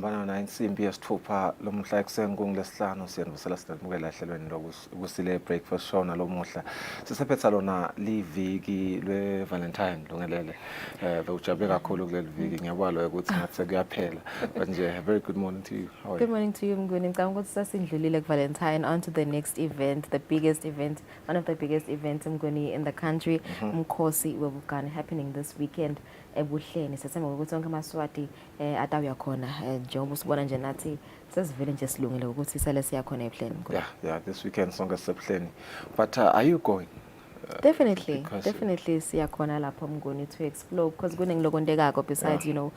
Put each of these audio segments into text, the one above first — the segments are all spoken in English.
Sihambana na insimbi yesithupha lomhla ekuseni kunglesihlanu siyanivuselela sidabukela ehlelweni lokusile breakfast show nalomuhla. Sisephetha lona liviki lwe-Valentine lungelele. Bewujabule kakhulu kuleli viki ngiyabala ukuthi ngathi sekuyaphela. But nje very good morning to you. How are you? Good morning to you, Mnguni. Ngicabanga ukuthi sasindlulile ku-Valentine, on to the next event, the biggest event, one of the biggest events, Mnguni, in the country, Umkhosi weBugane, happening this weekend ebuhleni. Sethemba ukuthi onke amaswati atawuya khona njengoba usibona nje nathi sesivele nje silungile ukuthi sale siya khona ebuhleni. Yeah, this weekend sonke sisebuhleni. But are you going? Definitely siya khona lapho Mnguni to explore because kunengilokontekako besides you know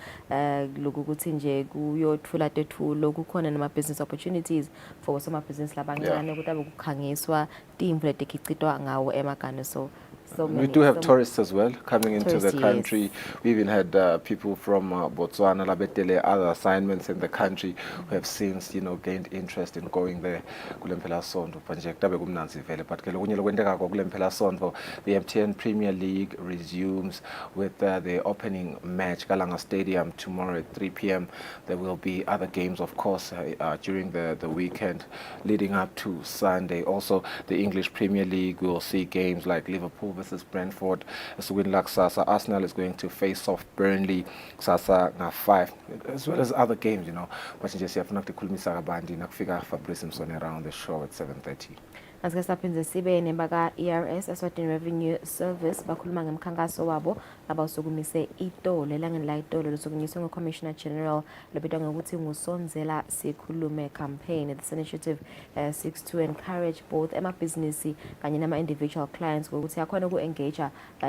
lokhu ukuthi nje kuyothula tethulo kukhona nama business opportunities for some business labancane ukuthi abe kukhangiswa timvu letikhichitwa ngawo emagane so we do have tourists as well coming into the country. Yes. We even had people from Botswana, Labetele, other assignments in the country who have since, gained interest in going there. Kulempela sonto project abe kumnanzi vele but ke lokunye lokwenteka kulempela sonto the MTN Premier League resumes with the opening match Kalanga Stadium tomorrow at 3 p.m. There will be other games of course during the weekend leading up to Sunday. Also the English Premier League will see games like Liverpool versus Brentford. Eswatini kusasa. Arsenal is going to face off Burnley kusasa na 5 as well as other games, But nje siyafuna ukukhulumisa kabandi nakufika Fabrice Msone around the show at 7:30. Asike saphinze sibe nembaka ERS Eswatini Revenue Service bakhuluma ngemkhankaso wabo abawusukumise itolo elangeni la itolo losukunyiswe ngeCommissioner General lebitwa ngokuthi ngusonzela sikhulume campaign. This initiative seeks to encourage both emabhizinisi kanye nama individual clients ukuthi akhona uku-engage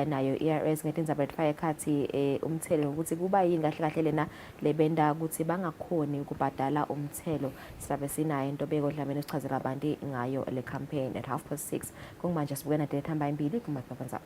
nayo ERS ngetindzaba letfaka ekhathi umthelo ukuthi kuba yini kahle kahle lena lebenda ukuthi bangakhoni ukubhadala umthelo sisabe sinayo into bekodlameni sichazela abantu ngayo le campaign at 6:30 kungmanje sibukena date hamba imbili kumaphaphanzaba.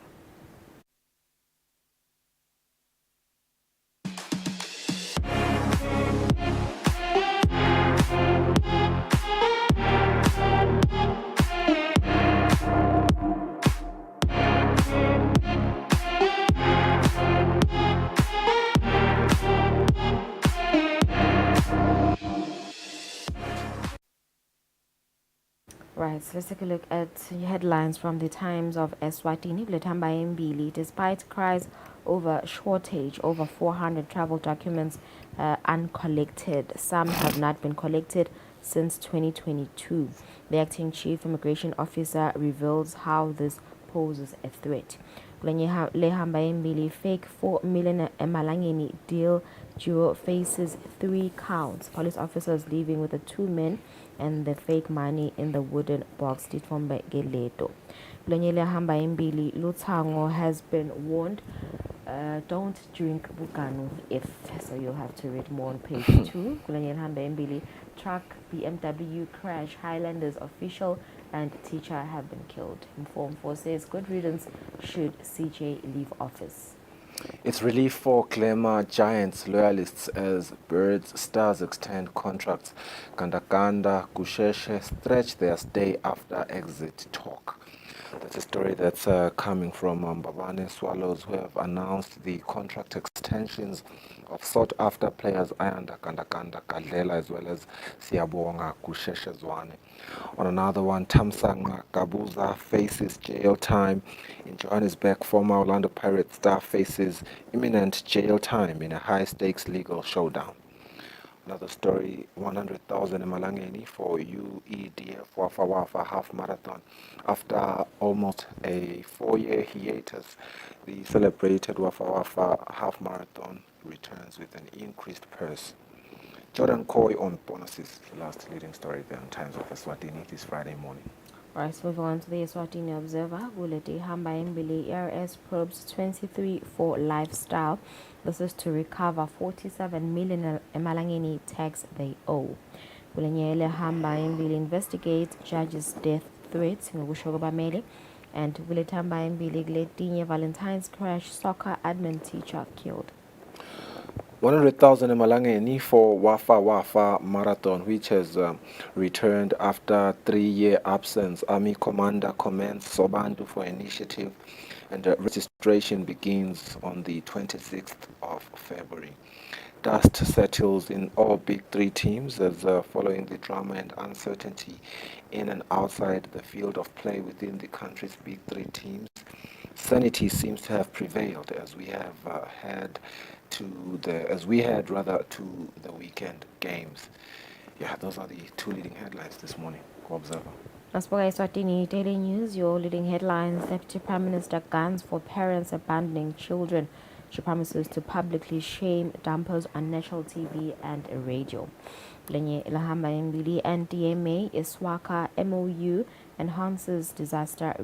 Right, so let's take a look at headlines from the Times of Eswatini. Despite cries over shortage, over 400 travel documents uncollected. Some have not been collected since 2022. The acting chief immigration officer reveals how this poses a threat. Fake 4 million emalangeni deal duo faces 3 counts. Police officers leaving with the 2 men and the fake money in the wooden box. Titfombe Geleto. Lutango has been warned, don't drink buganu if, so you'll have to read more on page 2. Truck BMW crash, Highlanders official and teacher have been killed. Inform 4 says good riddance should CJ leave office. It's relief for Glamour Giants loyalists as Birds Stars extend contracts. Ganda Kusheshe stretch their stay after exit talk. That's a story that's coming from Mbabane Swallows, who have announced the contract extensions of sought-after players Ayanda Kandakanda Kadlela as well as Siyabonga Kusheshe Zwane. On another one, Tamsang Gabuza faces jail time. In Johannesburg, former Orlando Pirates star faces imminent jail time in a high-stakes legal showdown. Another story, 100,000 Emalangeni for UEDF Wafa Wafa half marathon. After almost a 4-year hiatus, the celebrated Wafa Wafa half marathon returns with an increased purse. Jordan Coy on bonuses, the last leading story there in Times of Eswatini this Friday morning. Right, so moving on to the Eswatini Observer. Buleti Hamba Mbili ERS probes 23 for lifestyle. This is to recover 47 million emalangeni tax they owe. Bulenyele Hamba Mbili investigate judge's death threats ngokushoko and Buleti Hamba Mbili Gletinye Valentine's crash soccer admin teacher killed. 100,000 emalangeni for Wafa Wafa Marathon, which has returned after 3-year absence. Army Commander commends Sobantu for initiative, and registration begins on the 26th of February. Dust settles in all big three teams as following the drama and uncertainty in and outside the field of play within the country's big three teams. Sanity seems to have prevailed as we have to the weekend games. Yeah, those are the two leading headlines this morning. Go Observer. Naspoka Eswatini Daily News, your leading headlines. Deputy Prime Minister guns for parents abandoning children. She promises to publicly shame dumpers on national TV and radio. Lenye Lahamba Mbili and DMA Iswaka MOU enhances disaster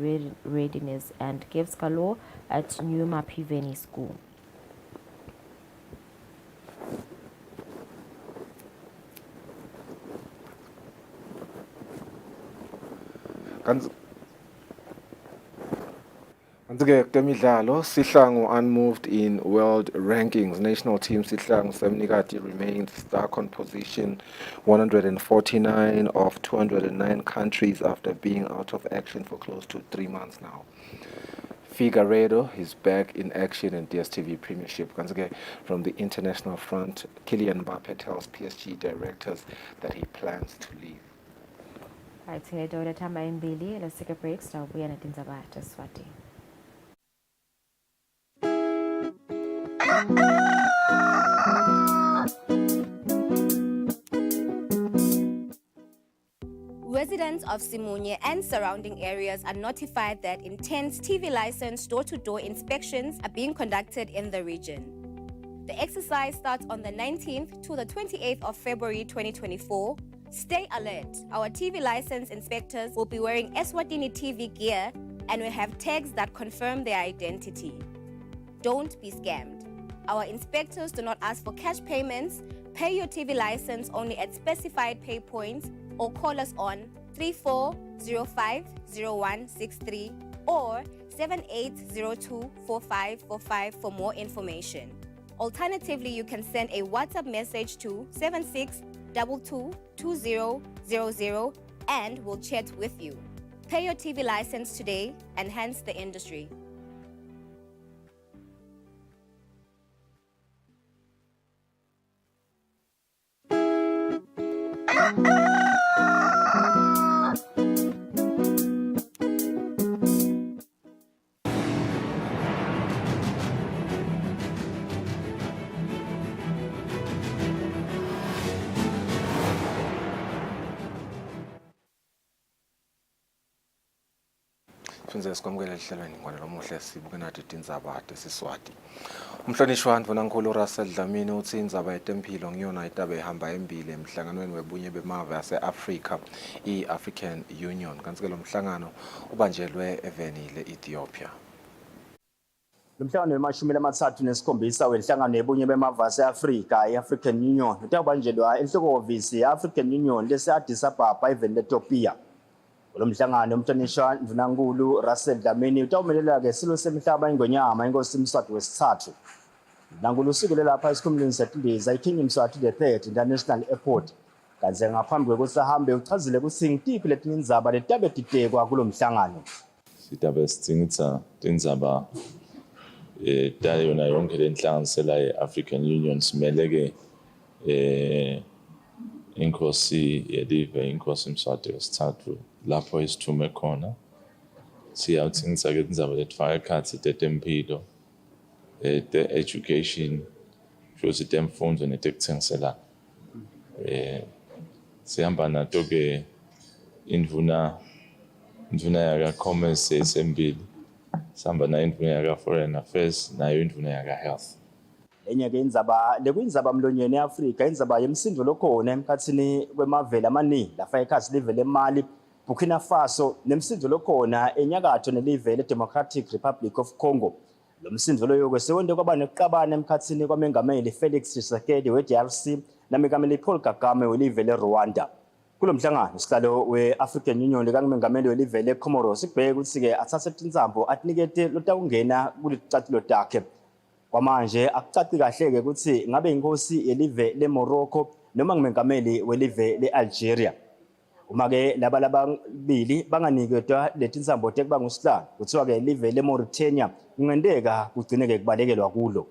readiness and gives Kalo at New Mapiveni School. Kanti-ke temidlalo Sihlangu unmoved in world rankings. National team Sihlangu Semnikati remains stuck on position 149 of 209 countries after being out of action for close to 3 months now. Figueiredo is back in action in DStv Premiership. Kanti-ke from the international front, Kylian Mbappe tells PSG directors that he plans to leave. Right, Dora Tamba Mbili, let's take a break. Start with Tinzaba Swati. Residents of Simunye and surrounding areas are notified that intense TV license door-to-door inspections are being conducted in the region. The exercise starts on the 19th to the 28th of February 2024. Stay alert. Our TV license inspectors will be wearing Eswatini TV gear and will have tags that confirm their identity. Don't be scammed. Our inspectors do not ask for cash payments. Pay your TV license only at specified pay points or call us on 34050163 or 78024545 for more information. Alternatively, you can send a WhatsApp message to 76222000 and we'll chat with you. Pay your TV license today, enhance the industry. Sikwamukela ehlelweni ngwane lomuhle sibuke nathi tindzaba tesiswati. Umhlonishwa Ndvunankhulu Russell Dlamini uthi indzaba yetempilo ngiyona itaba ehamba embili emhlanganweni webunye bemave yase-Afrika i-African Union. Kanti-ke lo mhlangano ubanjelwe evenile Ethiopia. Lomhlangano wema-37 wenhlangano yebunye bemave yase-Afrika i-African Union utabanjelwa enhlokohhovisi ye-African Union lese-Addis Ababa eveni Ethiopia. Lo mhlangano umhlonishwa Ndvunankhulu Russell Dlamini utawumelela-ke isilo semihlaba ingonyama inkosi Mswati wesithathu. Ndvunankhulu usukele lapha esikhumulweni setindiza iKing Mswati III International Airport. Kanti ngaphambi kwekuthi ahambe uchazile ukuthi ngitiphi letinye indzaba letabe titekwa kulo mhlangano. Sitabe sidingidza tindzaba tayona yonke lenhlanganisela ye-African Union simele-ke inkosi yelive inkosi Mswati wesithathu lapho isithume khona. Siyawuthingisa-ke tindzaba letifaka ekhatsi tetempilo, te-education, futhi temfundo netekuthengisela. Sihamba nato-ke indvuna yaka-commerce esembili, sihamba nayo indvuna yaka-foreign affairs, nayo indvuna yaka-health. Enye-ke indzaba lekuyindzaba mlonyeni e-Afrika indzaba yemsindo lokhona emkhatsini kwemavele amaningi lafaka ekhatsi live leMali, Burkina Faso nemsindo lokhona enyakatho nelive le-Democratic Republic of Congo. Lo msindo loyo-ke sewonde kwaba nekuxabana emkhatsini kwamengameli Felix Tshisekedi we-DRC namengameli Paul Kagame welive le-Rwanda. Kulo mhlangano isihlalo we-African Union likamengameli welive le-Comoros kubheke ukuthi-ke athathe tindzambo atinikete lotawungena kulicathulo takhe. Kwamanje akucaci kahle-ke ukuthi ngabe inkosi yelive leMorocco noma ngumengameli welive le-Algeria. Uma-ke laba lababili banganikezwa leti nsambo tekuba ngusihlalo, kuthiwa-ke live leMauritania kungenteka kugcine-ke kubalekelwa kulo.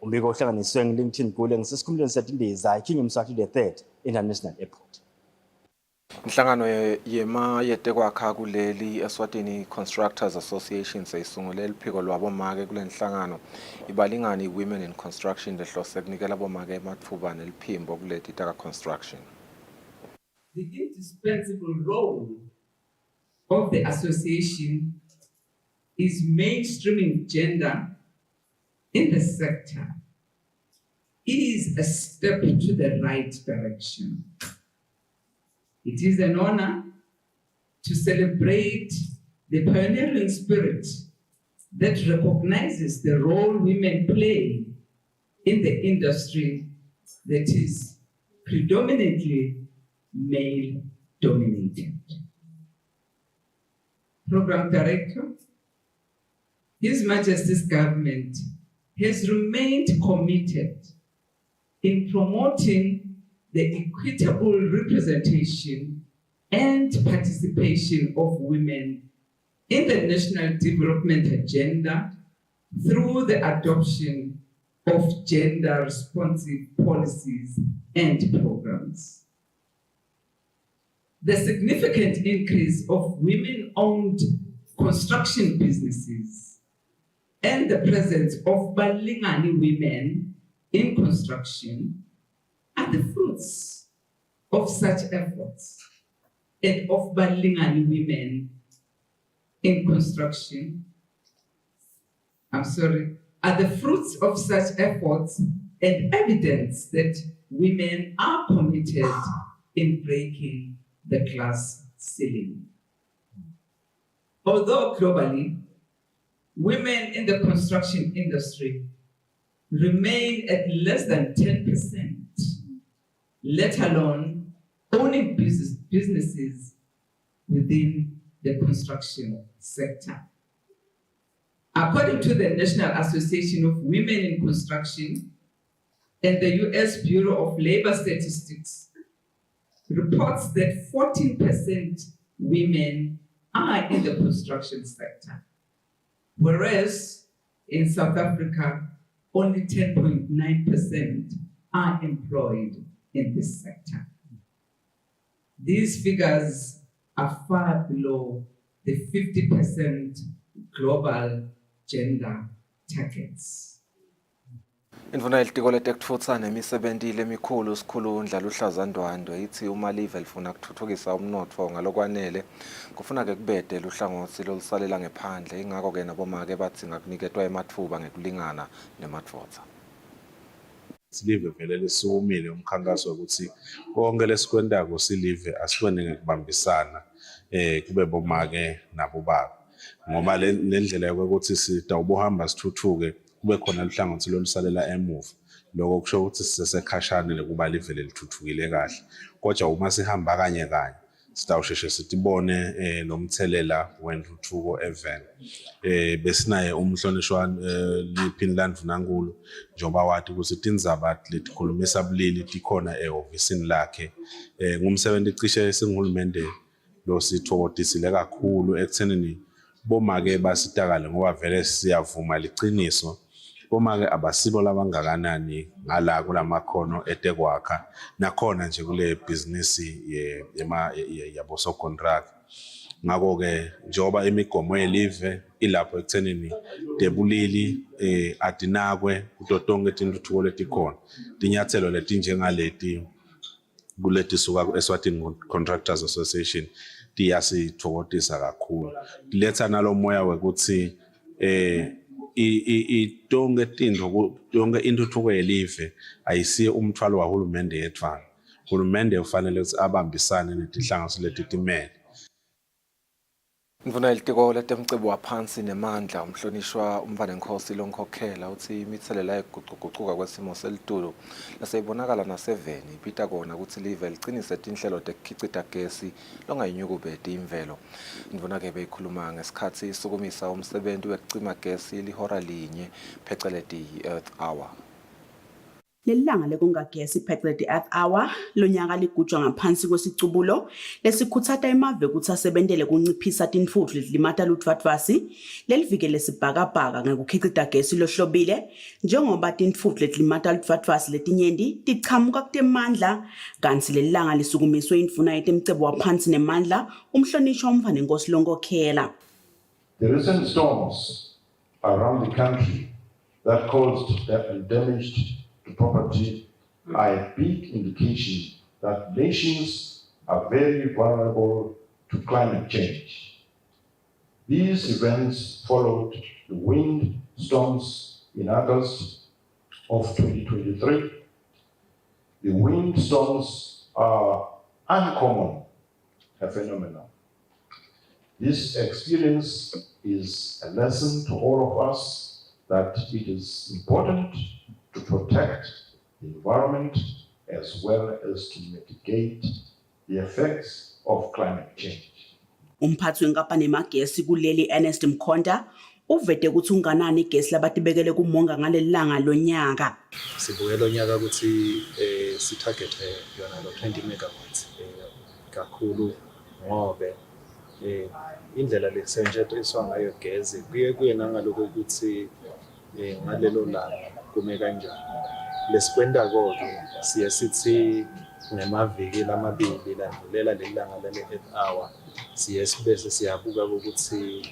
Umbiko ohlanganiswe ngiLinkedIn Gule ngisesikhumulweni setindiza King Mswati III International Airport. Inhlangano yema yetekwakha kuleli Eswatini Constructors Association seyisungule liphiko lwabomake kule nhlangano ibalingani Women in Construction lehlose kunikela bomake ematfuba neliphimbo kuleti taka construction. The indispensable role of the association is mainstreaming gender in the sector. It is a step to the right direction. It is an honor to celebrate the pioneering spirit that recognizes the role women play in the industry that is predominantly male-dominated. Program Director, His Majesty's government has remained committed in promoting the equitable representation and participation of women in the national development agenda through the adoption of gender-responsive policies and programs. The significant increase of women-owned construction businesses and the presence of Balingani women in construction are the fruits of such efforts and of Balingani women in construction. Are the fruits of such efforts and evidence that women are committed in breaking the class ceiling. Although globally, women in the construction industry remain at less than 10%, let alone owning businesses within the construction sector. According to the National Association of Women in Construction and the US Bureau of Labor Statistics, reports that 14% women are in the construction sector, whereas in South Africa, only 10.9% are employed in this sector. These figures are far below the 50% global gender targets. Indvuna yelitiko letekutfutsa nemisebenti lemikhulu sikhulundla luhlazandwandwe ithi uma live lifuna kuthuthukisa umnotfo ngalokwanele kufuna-ke kubede luhlangothi lolusalela ngephandle ingakho-ke nabomake badzinga kuniketwa ematfuba ngekulingana nemadvodza. Silive vele lisukumile umkhankaso ukuthi konke lesikwentako silive asikwende ngekubambisana kube bomake nabobaba ngoba le ndlela yokuthi sitawubohamba sithuthuke kube khona luhlangothi lolusalela emuva lokho kusho ukuthi sisesekhashane lekuba live lithuthukile kahle kodwa uma sihamba kanye kanye sitawusheshe sitibone nomthelela wentuthuko event besinaye umhlonishwa liphini landvunankulu njengoba wathi ukuthi tindzaba letikhulumisa bulili tikhona ehhovisini lakhe ngumsebenzi cishe singihulumende lo sithokotisile kakhulu ekuthenini bomake basitakale ngoba vele siyavuma liciniso bomake abasibo labangakanani ngala kulamakhono etekwakha nakhona nje kule business yabo so contract ngakho-ke njengoba imigomo yelive ilapho ekuthenini debulili atinakwe kuto tonke tintuthuko letikhona tinyathelo letinjengaleti kuleti suka ku-Eswatini Contractors Association tiyasithokozisa kakhulu letha nalo moya wekuthi tonke intuthuko yelive ayisiye umthwalo wahulumende yedvana hulumende ufanele ukuthi abambisane netinhlanganiso letitimele. Mvuna ilitiko letemcebo waphansi nemandla umhlonishwa umvanenkosi lonkhokhela uthi imithelela yokuguquguquka kwesimo selitulu laseyibonakala naseveni ipita kona ukuthi live licinise tinhlelo tekukhicita gesi longayinyukubeti imvelo. Mvuna ke beyikhuluma ngesikhathi isukumisa umsebenzi wekucima gesi lihora linye pheceleti Earth Hour. Lelanga lekungagesi pheceleti Earth Hour lonyaka ligujwa ngaphansi kwesicubulo lesikhutsata emave ukuthi asebentele kunciphisa tinfutfu letilimata ludvadvasi lelivikele sibhakabhaka ngekukhicita gesi lohlobile njengoba tinfutfu letilimata ludvadvasi letinyenti tichamuka kutemandla kanti lelanga lisukumiswe indvuna yetemcebo waphansi nemandla umhlonishwa umvanenkosi lonkhokhela. The recent storms around the country that caused damage to property are a big indication that nations are very vulnerable to climate change. These events followed the wind storms in August of 2023. The wind storms are uncommon, a phenomenon. This experience is a lesson to all of us that it is important to protect the environment as well as to mitigate the effects of climate change. Umphathi wenkampani yemagesi kuleli Ernest Mkhonda uvete ukuthi unganani igesi labatibekele kumonga ngalelanga lonyaka. Sibuke lonyaka ukuthi si-target yona lo 20 megawatts kakhulu ngobe indlela lesentshethiswa ngayo gesi kuye nangaloko ukuthi ngalelo langa kume kanjani. Lesikwenda kodwa siye sithi ngemaviki lamabili landlulela lelanga lale Earth Hour siye sibese siyabuka ukuthi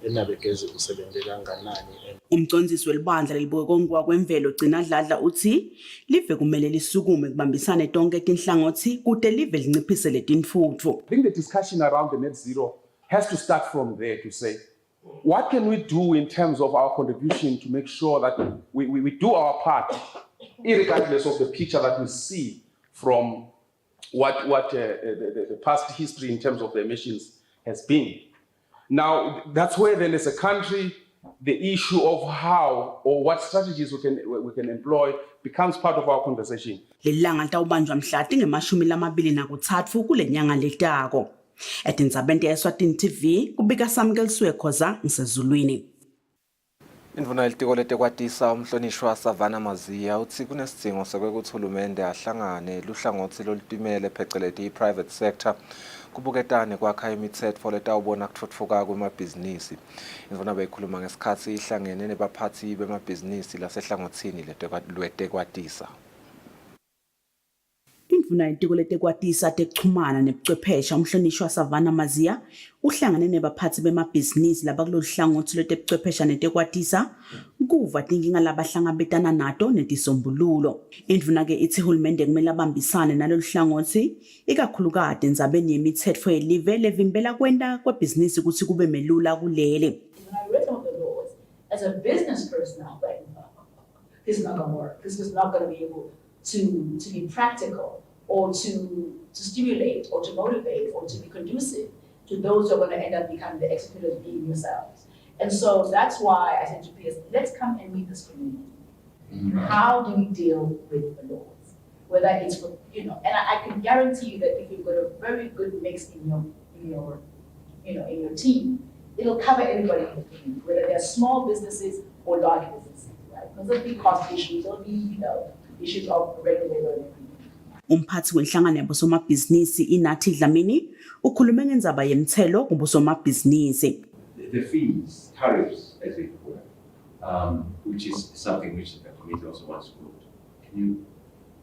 enabe gezi usebenze kanganani. Umcondzisi welibandla lelibuke kongiwa kwemvelo gcina dladla uthi live kumele lisukume kubambisane tonke tinhlangothi kude live linciphise letinfutfu. I think the discussion around the net zero has to start from there to say, what can we do in terms of our contribution to make sure that we do our part, irregardless of the picture that we see from what the past history in terms of the emissions has been. Now, that's where then as a country, the issue of how or what strategies we can employ becomes part of our conversation. Lelanga litawubanjwa mhla tingemashumi kule nyanga letako. Etindzabeni Eswatini TV kubika Samkeliswe Khoza ngisezulwini. Indvuna ilitiko letekwatisa umhlonishwa Savannah Maziya uthi kunesidingo sokuthi uhulumende ahlangane luhlangothi lolutimele pheceleti i-private sector kubuketane kwakha imithetho letawubona kutfutfuka kwemabhizinisi. Indvuna beyikhuluma ngesikhathi ihlangene nebaphathi bemabhizinisi lasehlangothini lwetekwatisa. Indvuna yetiko letekwatisa tekuchumana nebuchwephesha umhlonishwa Savannah Maziya uhlangane nebaphathi bemabhizinisi labakulolu hlangothi lwetebuchwephesha netekwatisa kuva tinkinga labahlangabetana nato netisombululo. Indvuna ke ithi uhulumende kumele abambisane nalolu hlangothi ikakhulukade endzabeni yemithetho yelive levimbela kwenta kwebhizinisi ukuthi kube melula kuleli. As a business person, I'm like, this is not going to work. This is not going to be able to be practical or to stimulate or to motivate or to be conducive to those who are going to end up becoming the executors being yourselves. And so that's why I said to PS, let's come and meet this community. How do we deal with the laws? Whether it's for, and I can guarantee you that if you've got a very good mix in your team, it'll cover everybody in the community, whether they're small businesses or large businesses, right? Because there'll be cost issues, there'll be, issues of regulator. Umphathi wenhlangano yabosomabhizinisi inathi Dlamini ukhulume ngendzaba yemthelo kubosomabhizinisi. The fees, tariffs, as it were, which is something which the committee also wants to do. Can you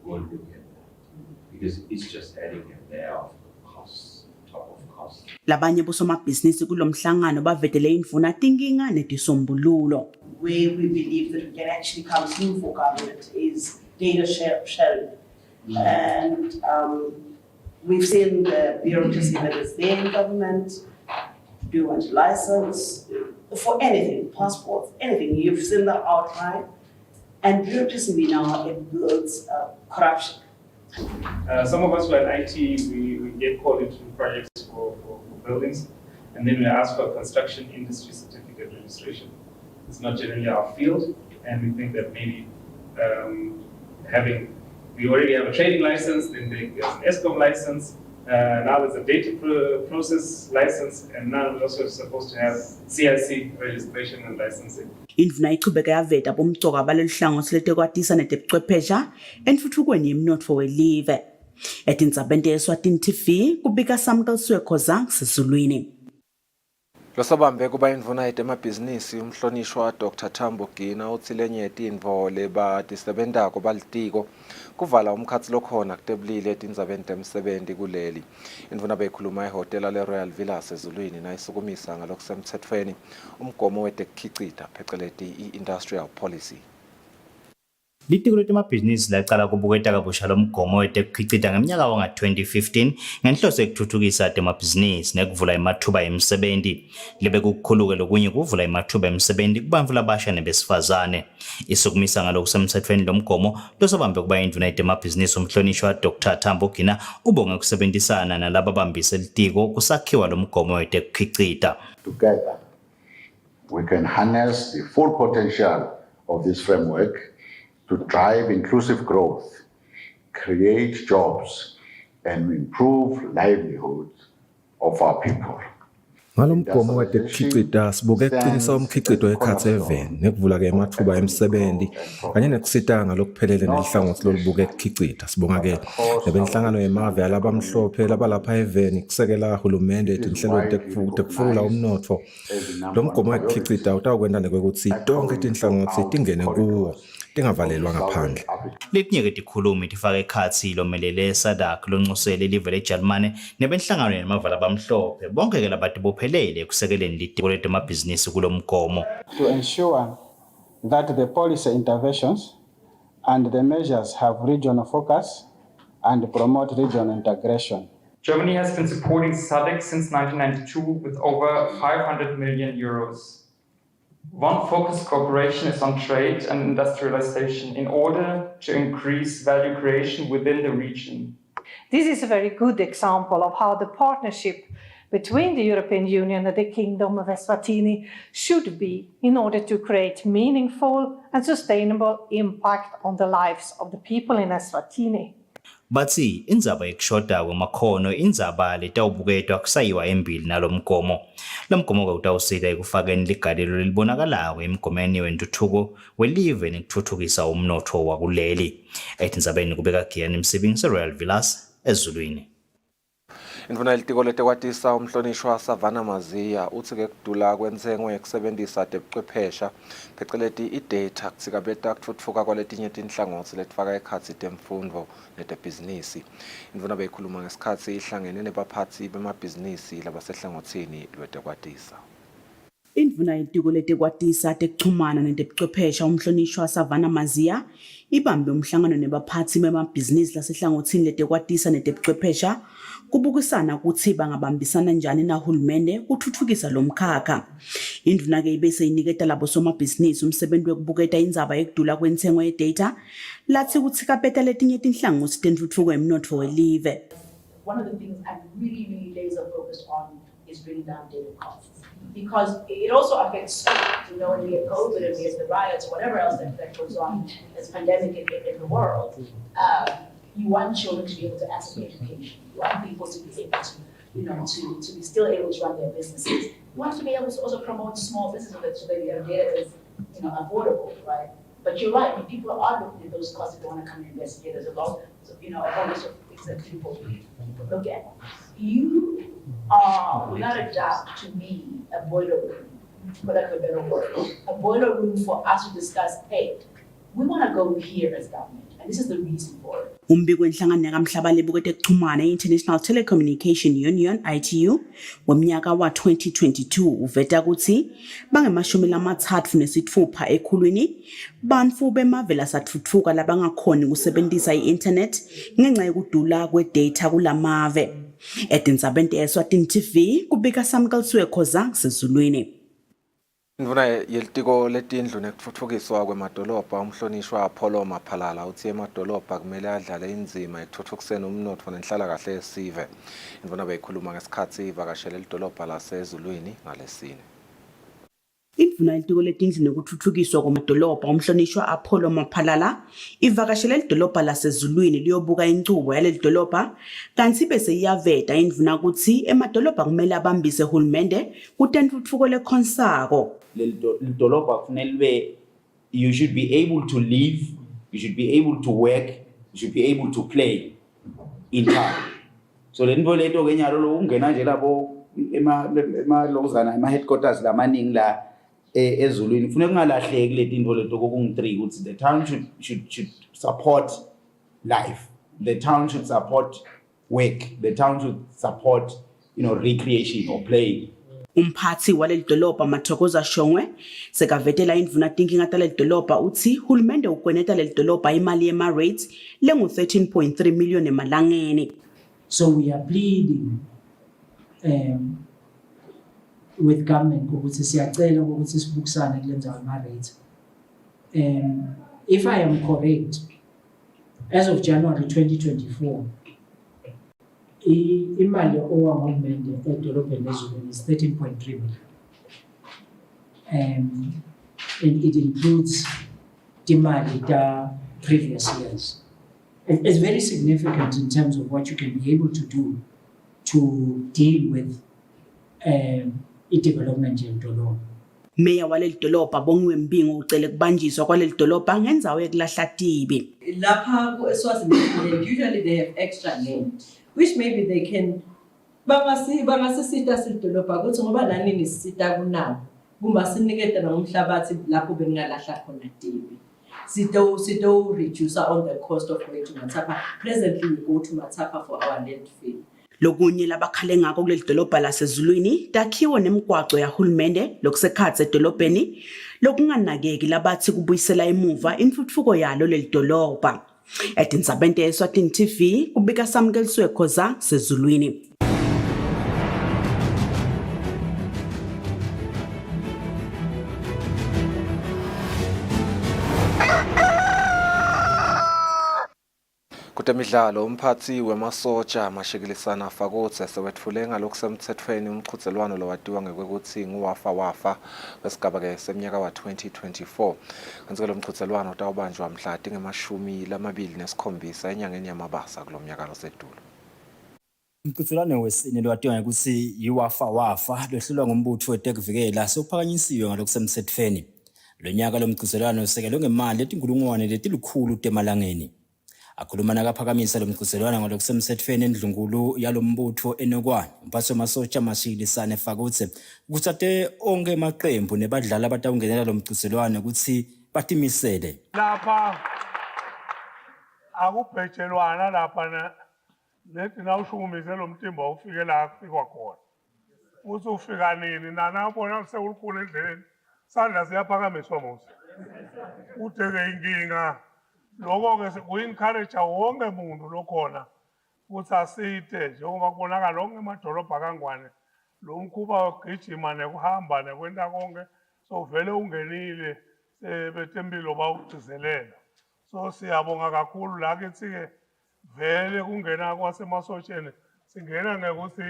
go and look at that? Because it's just adding a layer of costs, top of costs. Labanye bosomabhizinisi kulomhlangano bavetele indvuna tinkinga netisombululo. Where we believe that we can actually come through for government is data sharing. And we've seen the bureaucracy that is there in government. Do you want a license? For anything, passports, anything. You've seen the outline. And bureaucracy, we know it builds corruption. Some of us who are in IT, we get called into projects for buildings. And then we ask for a construction industry certificate registration. It's not generally our field, and we think that maybe we already have a trading license, then there's an ESCOM license, now there's a data process license, and now we're also supposed to have CIC registration and licensing. Indvuna iqhubeka yaveta bomgcoka balolu hlangothi letekwatisa netebuchwephesha entfuthukweni yemnotfo welive. Etindzabeni Eswatini TV kubika Samkelisiwe Khoza sisulwini. Losabambe kuba indvuna yetemabhizinisi umhlonishwa Dr. Tambo Gina uthi lenye yetintfo lebatisebentako balitiko kuvala umkhatsi lokhona kutebulile etindzabeni temsebenti kuleli. Indvuna beyikhuluma ehhotela le-Royal Villas ezulwini nayisukumisa ngalokusemtsetfweni umgomo wetekukhicita pheceleti i-industrial policy. Litiko letemabhizinisi lacala kubuketa kabusha lomgomo wetekukhicita ngeminyaka wanga-2015 ngenhloso yekutfutfukisa temabhizinisi nekuvula emathuba emsebenti. Libe kukhuluke lokunye kuvula emathuba emsebenti kubantfu labasha nebesifazane. Isukumisa ngalokusemtsetfweni lomgomo losabambe kuba indvuna yetemabhizinisi umhlonishwa Dr. Tambo Gina ubonge kusebentisana nalababambise litiko kusakhiwa lomgomo wetekukhicita. Together, we can harness the full potential of this framework to drive inclusive growth, create jobs, and improve livelihoods of our people. Ngalomgomo wetekukhicita sibuke kuqinisa umkhicito wekhatsi eveni nekuvula ke emathuba emsebenti kanye nekusita ngalokuphelele nelihlangothi lolubuke kukhicita. Sibonga ke nebenhlangano yemave alabamhlophe labalapha eveni kusekela uhulumende etinhlelweni tekufula umnotfo. Lo mgomo wekukhicita utawukwenta nekwekuthi tonke tinhlangothi tingene kuwo tingavalelwa ngaphandle. Letinye ke tikhulumi tifake ekhatsi lomelele SADC lonxusele live leJalimane nebenhlangano yemavala abamhlophe bonke ke labatibophelele ekusekeleni litiko letemabhizinisi kulomgomo. To ensure that the policy interventions and the measures have regional focus and promote regional integration. Germany has been supporting SADC since 1992 with over 500 million euros. One focused cooperation is on trade and industrialization in order to increase value creation within the region. This is a very good example of how the partnership between the European Union and the Kingdom of Eswatini should be in order to create meaningful and sustainable impact on the lives of the people in Eswatini. Batsi indzaba yekushoda kwemakhono indzaba letawubuketwa kusayiwa embili nalomgomo. Lomgomo ke utawusita ekufakeni ligalelo lelibonakalako emgomeni wentuthuko welive nekutfutfukisa umnotfo wakuleli. Etindzabeni kubeka Giyani Msibing se-Royal Villas ezulwini. Indvuna yelitiko letekwatisa umhlonishwa Savannah Maziya uthi ke kudula kwentsengo yekusebentisa tebuchwephesha pheceleti i-data kusikabeta kutfutfuka kwaletinye tinhlangothi letifaka ekhatsi temfundvo netebhizinisi. Indvuna beyikhuluma ngesikhatsi ihlangene nebaphatsi bemabhizinisi labasehlangothini lwetekwatisa. Indvuna yetiko letekwatisa tekuchumana netebuchwephesha umhlonishwa Savannah Maziya ibambe umhlangano nebaphatsi bemabhizinisi lasehlangothini letekwatisa netebuchwephesha kubukisana ukuthi bangabambisana njani nahulumende kuthuthukisa lo mkhakha. Indvuna ke ibese iniketa labo somabhizinisi umsebenzi wekubuketa indzaba yekudula kwentsengo yedata lathi kuthi kapeta letinye tinhlangothi tentuthuko emnotfo welive. One of the things I'm really laser focused on is bringing down data costs, because it also affects, when we get COVID and we get the riots or whatever else that goes on as pandemic in the world. You want children to be able to access education. You want people to be able to, to be still able to run their businesses. You want to be able to also promote small businesses so that their data is, affordable, right? But you're right. When people are looking at those costs, if they want to come and investigate, there's a lot, a whole list of things that people look at. You will not adapt to me a boiler room, for lack of a better word, a boiler room for us to discuss, hey, we want to go here as government. And this is the reason for it. Umbiko wenhlangano yakamhlaba lebukete kuchumana International Telecommunication Union ITU womnyaka wa-2022 uveta ukuthi bange-36 ekhulwini bantfu bemave lasatfutfuka labangakhoni kusebentisa i-internet ngenxa yokudula kwedata kulamave. Etindzabeni Eswatini TV kubika Samkelisiwe Khoza sezulwini. Indvuna yelitiko letindlu nekutfutfukiswa kwemadolobha umhlonishwa Apollo Maphalala uthi emadolobha kumele adlale indzima ekutfutfukiseni umnotfo nenhlalakahle yesive. Indvuna beyikhuluma ngesikhatsi ivakashele lidolobha laseZulwini ngalesine. Indvuna yelitiko letindlu nekutfutfukiswa kwamadolobha umhlonishwa Apollo Maphalala ivakashele lidolobha laseZulwini liyobuka incubo yaleli dolobha kanti bese iyaveta indvuna kutsi emadolobha kumele abambise hulumende kutentfutfuko lekhonsako. Lidolobha kufanele you should be able to live, you should be able to work, you should be able to play in town. So le nto leto ke nyalo lo ungena nje lapho emalozana ema-headquarters lamaningi la eZulwini kufanele kungalahleki leti nto leto kokungi-3 ukuthi the town should support life, the town should support work, the town should support recreation or play. Umphathi waleli dolobha Mathokoza Shongwe sekavetela indvuna tinkinga taleli dolobha uthi hulumende ukweneta leli dolobha imali yema-rates lengu 13.3 million emalangeni. So we are pleading with government ukuthi siyacela ukuthi sibukisane kulenza ama-rates. If I am correct, as of January 2024, imali owahulumende edolobheni leZulwini is 13.3 million. And it includes imali ta previous years. It's very significant in terms of what you can be able to do to deal with i-development yedolobha. Meya waleli dolobha Bongiwe Mbingu ucele kubanjiswa kwaleli dolobha ngendzawo yekulahla tibi. Lapha ku-Eswatini, usually they have extra land, which maybe they can bangasisita sidolobha ukuthi ngoba nani nisisita kunawo kumba sinikete nomhlabathi lapho beningalahla khona tibi. Sito reduce on the cost of going to Matapa. Presently we go to Matapa for our landfill. Lokunye labakhale ngako kuleli dolobha laseZulwini takhiwo nemigwaco yahulumende lokusekhatsi edolobheni lokunganakeki labathi kubuyisela emuva intfutfuko yalo leli dolobha. Etindzabeni te-Eswatini TV kubika Samkeliswe Khoza seZulwini. Kutemidlalo umphathi wemasotsha mashikilisana Fakotse sewetfule ngalokusemtsetfweni umchudzelwano lowatiwa ngekwekwutsi nguwafa wesigaba ke semnyaka wa 2024. Kanti lo mchudzelwano utawubanjwa mhla tinge-27 enyangeni yaMabasa kulo mnyaka losedulu. Umchudzelwano wesine lowatiwa ngekutsi yiwafa lohlulwa ngumbutho wetekuvikela sewuphakanyisiwe ngalokusemtsetfweni. Lo nyaka lo mchudzelwano usekelwe ngemali letinkulungwane letilukhulu temalangeni. Akhuluma nakaphakamisa lo mchudzelwano ngalokusemtsetfweni endlungulu yalo mbutho enokwane umphathi wemasotsha mashikilisane Fakotse kutsate onke emaqembu nebadlali abatawungenela lo mchudzelwano ukuthi batimisele. Lapha akubhejelwana lapha nethi nawushukumise lo mtimba ufike la kufikwa khona. Uthi ufika nini nanabona sewulikhulu endleleni sandla siyaphakamiswa musa. Uteke inkinga. Lokho ke ku-encourage wonke umuntu lokhona ukuthi asite njengoba kubonakala lonke emadolobha kangwane lo mkhuba wokugijima nekuhamba nekwenta konke so vele ungenile betempilo bawugcizelela. So siyabonga kakhulu la kithi-ke vele kungena kwasemasotsheni singena ngekuthi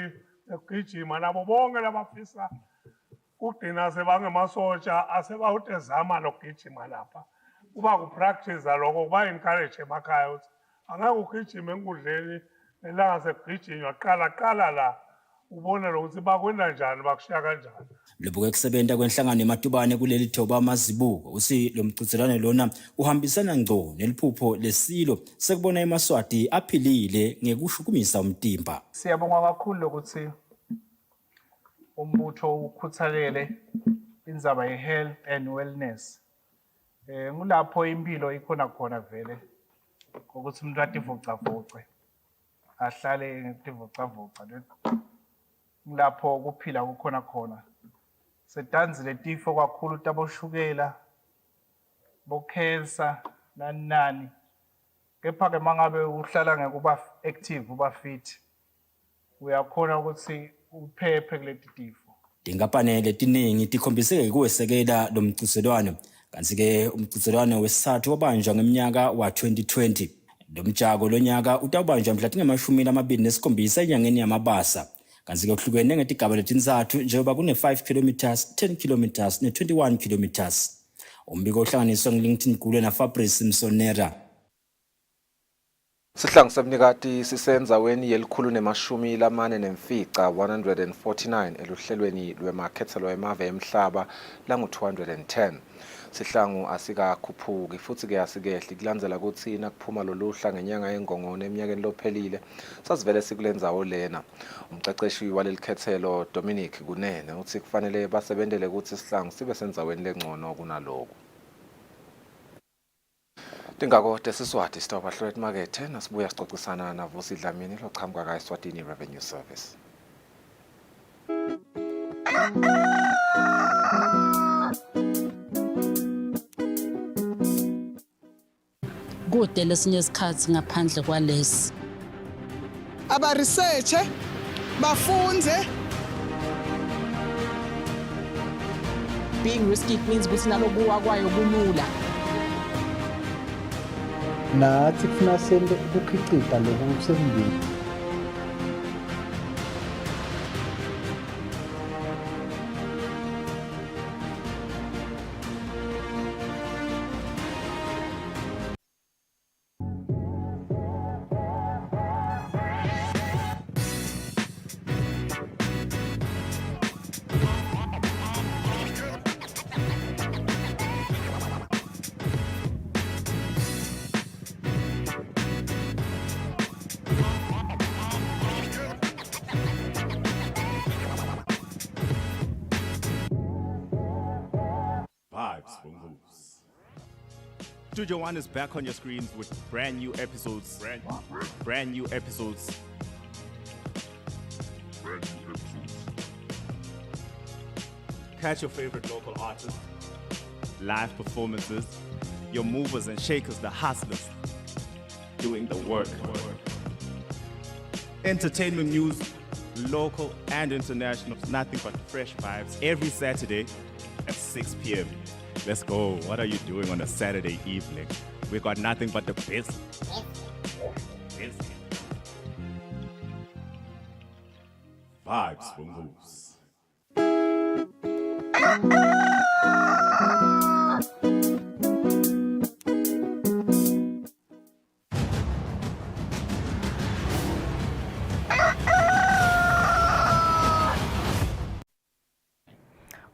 ekugijima nabo bonke labafisa kugcina sebangemasotsha asebawutezama lokugijima lapha. Kuba ku-practice lokho kuba encourage emakhaya ukuthi angeke ugijime enkundleni nelanga sekugijinywa qala la ubone lokuthi bakwenda njani bakushiya kanjani. Lobuke kusebenta kwenhlangano ematubane kuleli thoba amazibuko uthi lo mchudzelwano lona uhambisana ngco neliphupho lesilo sekubona emaswati aphilile ngekushukumisa umtimba. Siyabonga kakhulu ukuthi umbutho ukhuthalele indzaba ye-health and wellness. Ngulapho impilo ikhona khona vele ukuthi umuntu ativocavoce ahlale ngetivocavoca ngulapho kuphila kukhona khona. Sedanzile tifo kakhulu taboshukela bokhensa nani kepha-ke mangabe uhlala ngekuba active uba fit uyakhona ukuthi uphephe kuleti tifo. Tinkampani letiningi tikhombiseke kuwesekela lo mciselwano, kanti-ke umciselwano wesithathu wabanjwa ngeminyaka wa-2020. Lo mjako lonyaka utawubanjwa mhla tinga-27 enyangeni yamabasa, kanti-ke kuhlukene ngetigaba letintsathu njengoba kune-5 kilometers, 10 kilometers ne-21 kilometers. Umbiko ohlanganiswa ngu-LinkedIn Gule na Fabrice Msonera. Sihlangu semnikati sisenzaweni yelikhulu nemashumi lamane nemfica 149 eluhlelweni lwemakhethelo emave emhlaba langu-210. Sihlangu asikakhuphuki futhi-ke asikehli kulandzela kutsi nakuphuma loluhla ngenyanga yeNgongoni eminyakeni lophelile sasivele sikulenzawo lena. Umqeqeshi waleli khethelo Dominic Kunene uthi kufanele basebentele kutsi sihlangu sibe senzaweni lengcono kunaloku. Tingako tesiswati sitawuba hlwet makethe nasibuya sicocisana na Vusi Dlamini lochamuka ka Eswatini Revenue Service. Kude lesinye isikhathi ngaphandle kwalesi. Aba research bafunze. Being risky means ukuthi nalokuwa kwayo kulula. Nathi kufuna sente ukukhicita lokhu kusembili. Vibes from Hoops. Studio One is back on your screens with brand new episodes. Brand new episodes. Catch your favorite local artists, live performances, your movers and shakers, the hustlers, doing the work. Entertainment news, local and international, nothing but fresh vibes every Saturday at 6 p.m. Let's go. What are you doing on a Saturday evening? We got nothing but the best. Vibes from Hoops.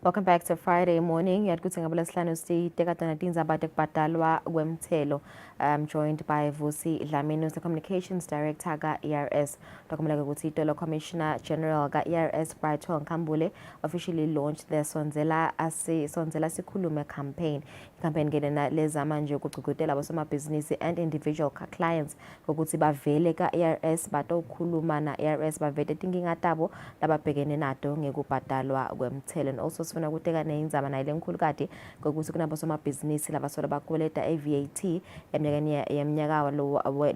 Welcome back to Friday morning. Yat kuthi ngabelesihlanu sitekatana tindzaba tekubhadalwa kwemthelo. I'm joined by Vusi Dlamini, who's the Communications Director ka ERS. Dokumela ukuthi Itolo Commissioner General ka ERS Brighton Kambule officially launched the Sonzela Sikhulume campaign. Campaign ngena leza manje ukugcugcutela abosomabhizinisi and individual clients ukuthi bavele ka ERS batokhuluma na ERS bavete tinkinga tabo lababhekene nato ngekubhadalwa kwemthelo. And also sifuna ukuteka neindzaba nayile nkulu kade ngokuthi kunabosomabhizinisi labasola bakweleta VAT eminyaka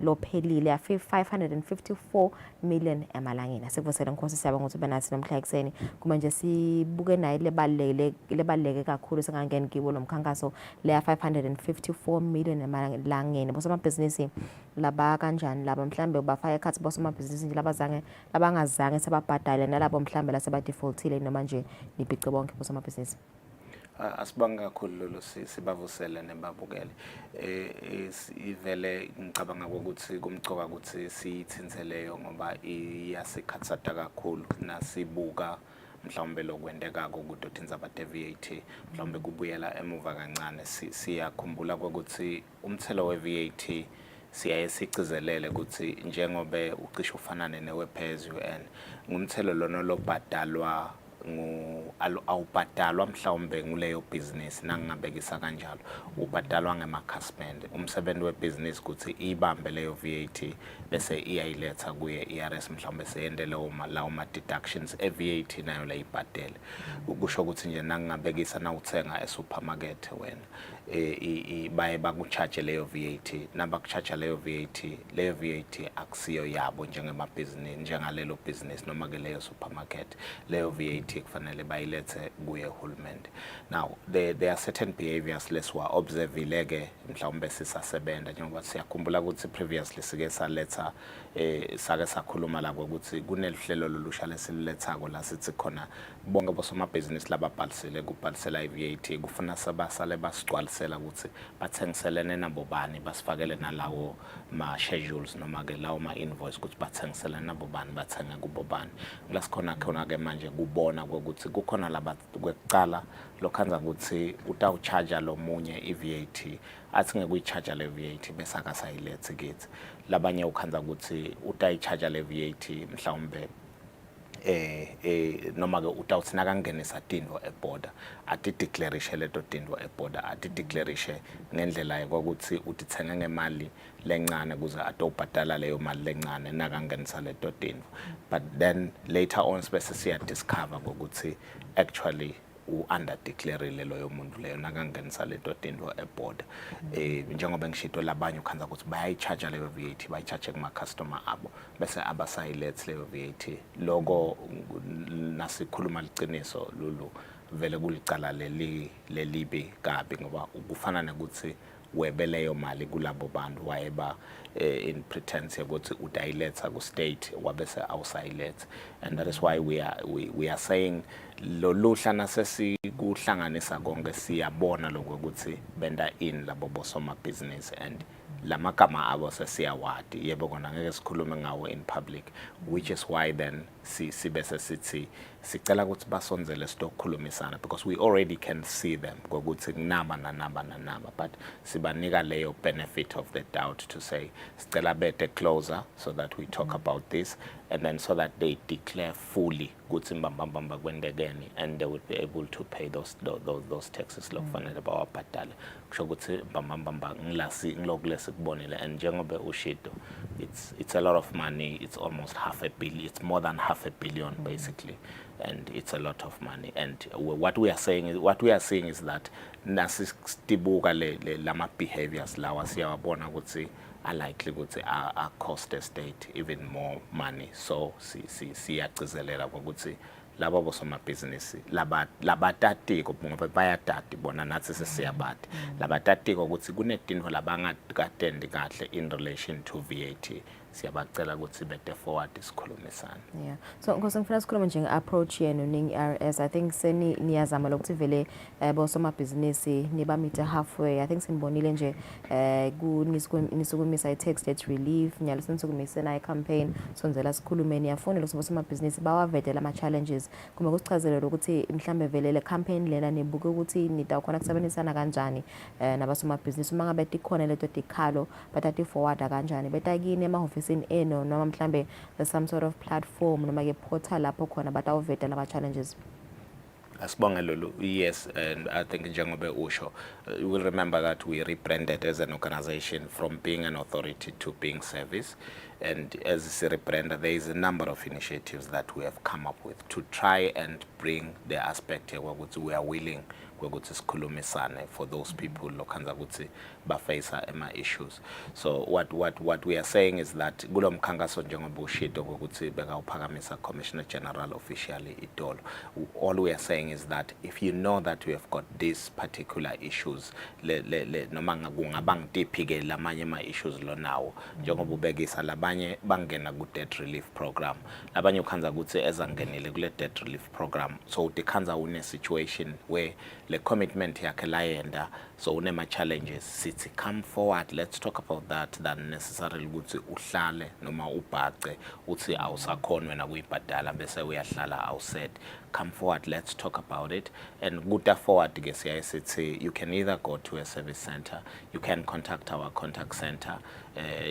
lophelile ya 554 million emalangeni. Sikuvusela nkonsi siyaba ukuthi benathi nomhla ekseni kuma nje sibuke naye lebaleke kakhulu singangeni kibo lomkhankaso le 554 million emalangeni. Bosomabhizinisi laba kanjani laba mhlambe bafaya ekhathi bosomabhizinisi nje labangazange sebabhadale nalabo mhlambe laseba defaultile noma nje nibhice bonke bosomabhizinisi. Asibanga kakhulu lolu sibavusele nebabukele. Ivele ngicabanga ukuthi kumcoka ukuthi siyithinzeleyo ngoba iyasikhatsata kakhulu nasibuka mhlawumbe lokwendeka ukuthi tindzaba te-VAT mhlawumbe kubuyela emuva kancane. Siyakhumbula ukuthi umthelo we-VAT siyaye sigcizelele ukuthi njengobe ucishe ufanane newe-pay as you earn ngumthelo lona lobhadalwa awubhadalwa mhlawumbe nguleyo business nangingabekisa kanjalo ubhadalwa ngemakhasimende. Umsebenzi webhizinisi ukuthi ibambe leyo VAT bese iyayiletha kuye ERS mhlawumbe seyende lawo ma deductions VAT nayo layibhadele. Ukusho ukuthi nje nangingabekisa nawuthenga esupermarket wena baye bakucharge leyo VAT nabakucharge leyo VAT akusiyo yabo njengemabhizinisi njengalelo business noma ke leyo supermarket. Leyo VAT kufanele bayilethe kuye uhulumende. Now there are certain behaviors leswa observe ke mhlawumbe sisasebenza njengoba siyakhumbula ukuthi previously sike saletha sake sakhuluma la ukuthi kunelihlelo lolusha lesilethako la sithi khona bonke bosomabhizinisi lababhalisile kubhalisela iVAT kufuna sabasale basigcwalisela ukuthi bathengiselene nabo bani basifakele nalawo ma schedules noma ke lawo ma invoice ukuthi bathengiselene nabo bani bathenga kubo bani kulasikhona khona ke manje kubona ukuthi kukhona laba kwecala lokhanza ukuthi utawucharge lo munye iVAT athi ngekuyicharge le VAT bese akasayilethe kithi labanye ukhanza ukuthi utayicharge le VAT mhlawumbe noma ke utawuthi nakangenisa tindvo eborder ati declaration leto tindvo eborder ati declaration ngendlela yokuthi utithenga ngemali lencane kuze atobhadala leyo mali lencane nakangenisa leto tindvo but then later on bese siya discover ukuthi actually u-under declareile loyo muntu leyo nakangenisa leto tindvo eborder njengoba ngishito labanye ukhanza ukuthi bayayicharge leyo VAT bayicharge kuma customer abo bese abasayilethe leyo VAT logo nasikhuluma liciniso lolu vele kulicala lelibi kabi ngoba kufana nokuthi webeleyo mali kulabo bantu wayeba in pretense ukuthi utayiletha ku state wabese awusayiletha and that is why we are saying loluhla nasesikuhlanganisa konke siyabona lokho ukuthi benda in labo bosoma business and lamagama abo sesiyawadi yebo kona ngeke sikhulume ngawo in public which is why then sibese sithi sicela ukuthi basonzele sitokukhulumisana because we already can see them ngokuthi kunaba nanaba but sibanika leyo benefit of the doubt to say sicela bete closer so that we talk about this and then so that they declare fully ukuthi mbambamba kwendekeni and they would be able to pay those taxes lokufanele bawabhadale kusho ukuthi mbambamba ngilokulesi kubonile and njengoba ushido it's a lot of money it's almost $500 million it's more than $500 million basically and it's a lot of money and what we are seeing is that nasistibuka lama behaviors lawa siyabona ukuthi are likely ukuthi cost the state even more money so siyagcizelela ukuthi laba bosomabhizinisi labatatiko ngoba bayatati bona nathi sesiyabati labatatiko ukuthi kunetindvo labangakatendi kahle in relation to VAT siyabacela ukuthi bete forward isikhulumisana yeah so ngose ngifuna sikhuluma nje nge-approach yenu ning-RS I think niyazama lokuthi vele bosomabhizinisi nibamite halfway I think sinibonile nje nisukumisa i-tax debt relief nyalo senisukumisena i-campaign sonzela sikhulume niyafuna ukuthi bosomabhizinisi bawavedela ama-challenges kuma kusichazela ukuthi mhlambe vele le campaign lena nibuke ukuthi nitawukhona kusebenzisana kanjani nabasomabhizinisi uma ngabe tikhona leto tikhalo batati forward kanjani betakini emahhovisi eno noma mhlambe some sort of platform noma ke portal lapho khona batawuveta laba challenges Asibonge Lulu. Yes, and I think njengoba usho you will remember that we rebranded as an organization from being an authority to being service and as a rebrand there is a number of initiatives that we have come up with to try and bring the aspect here where we are willing ukuthi sikhulumisane for those people lokhanza ukuthi bafacea ema issues so what we are saying is that kulo mkhankaso njengoba ushido ukuthi bekawuphakamisa Commissioner General officially idolo all we are saying is that if you know that we have got these particular issues noma kungaba ngitiphike lamanye ama issues lo nawo njengoba ubekisa labanye bangena ku debt relief program labanye ukhanza ukuthi ezangenile kule debt relief program so utikhanza une situation where le commitment yakhe layenda so unema challenges sithi come forward let's talk about that than necessarily ukuthi uhlale noma ubhace uthi awusakhona wena kuyibhadala bese uyahlala awuset come forward let's talk about it and kuta forward ke siyayithi you can either go to a service center you can contact our contact center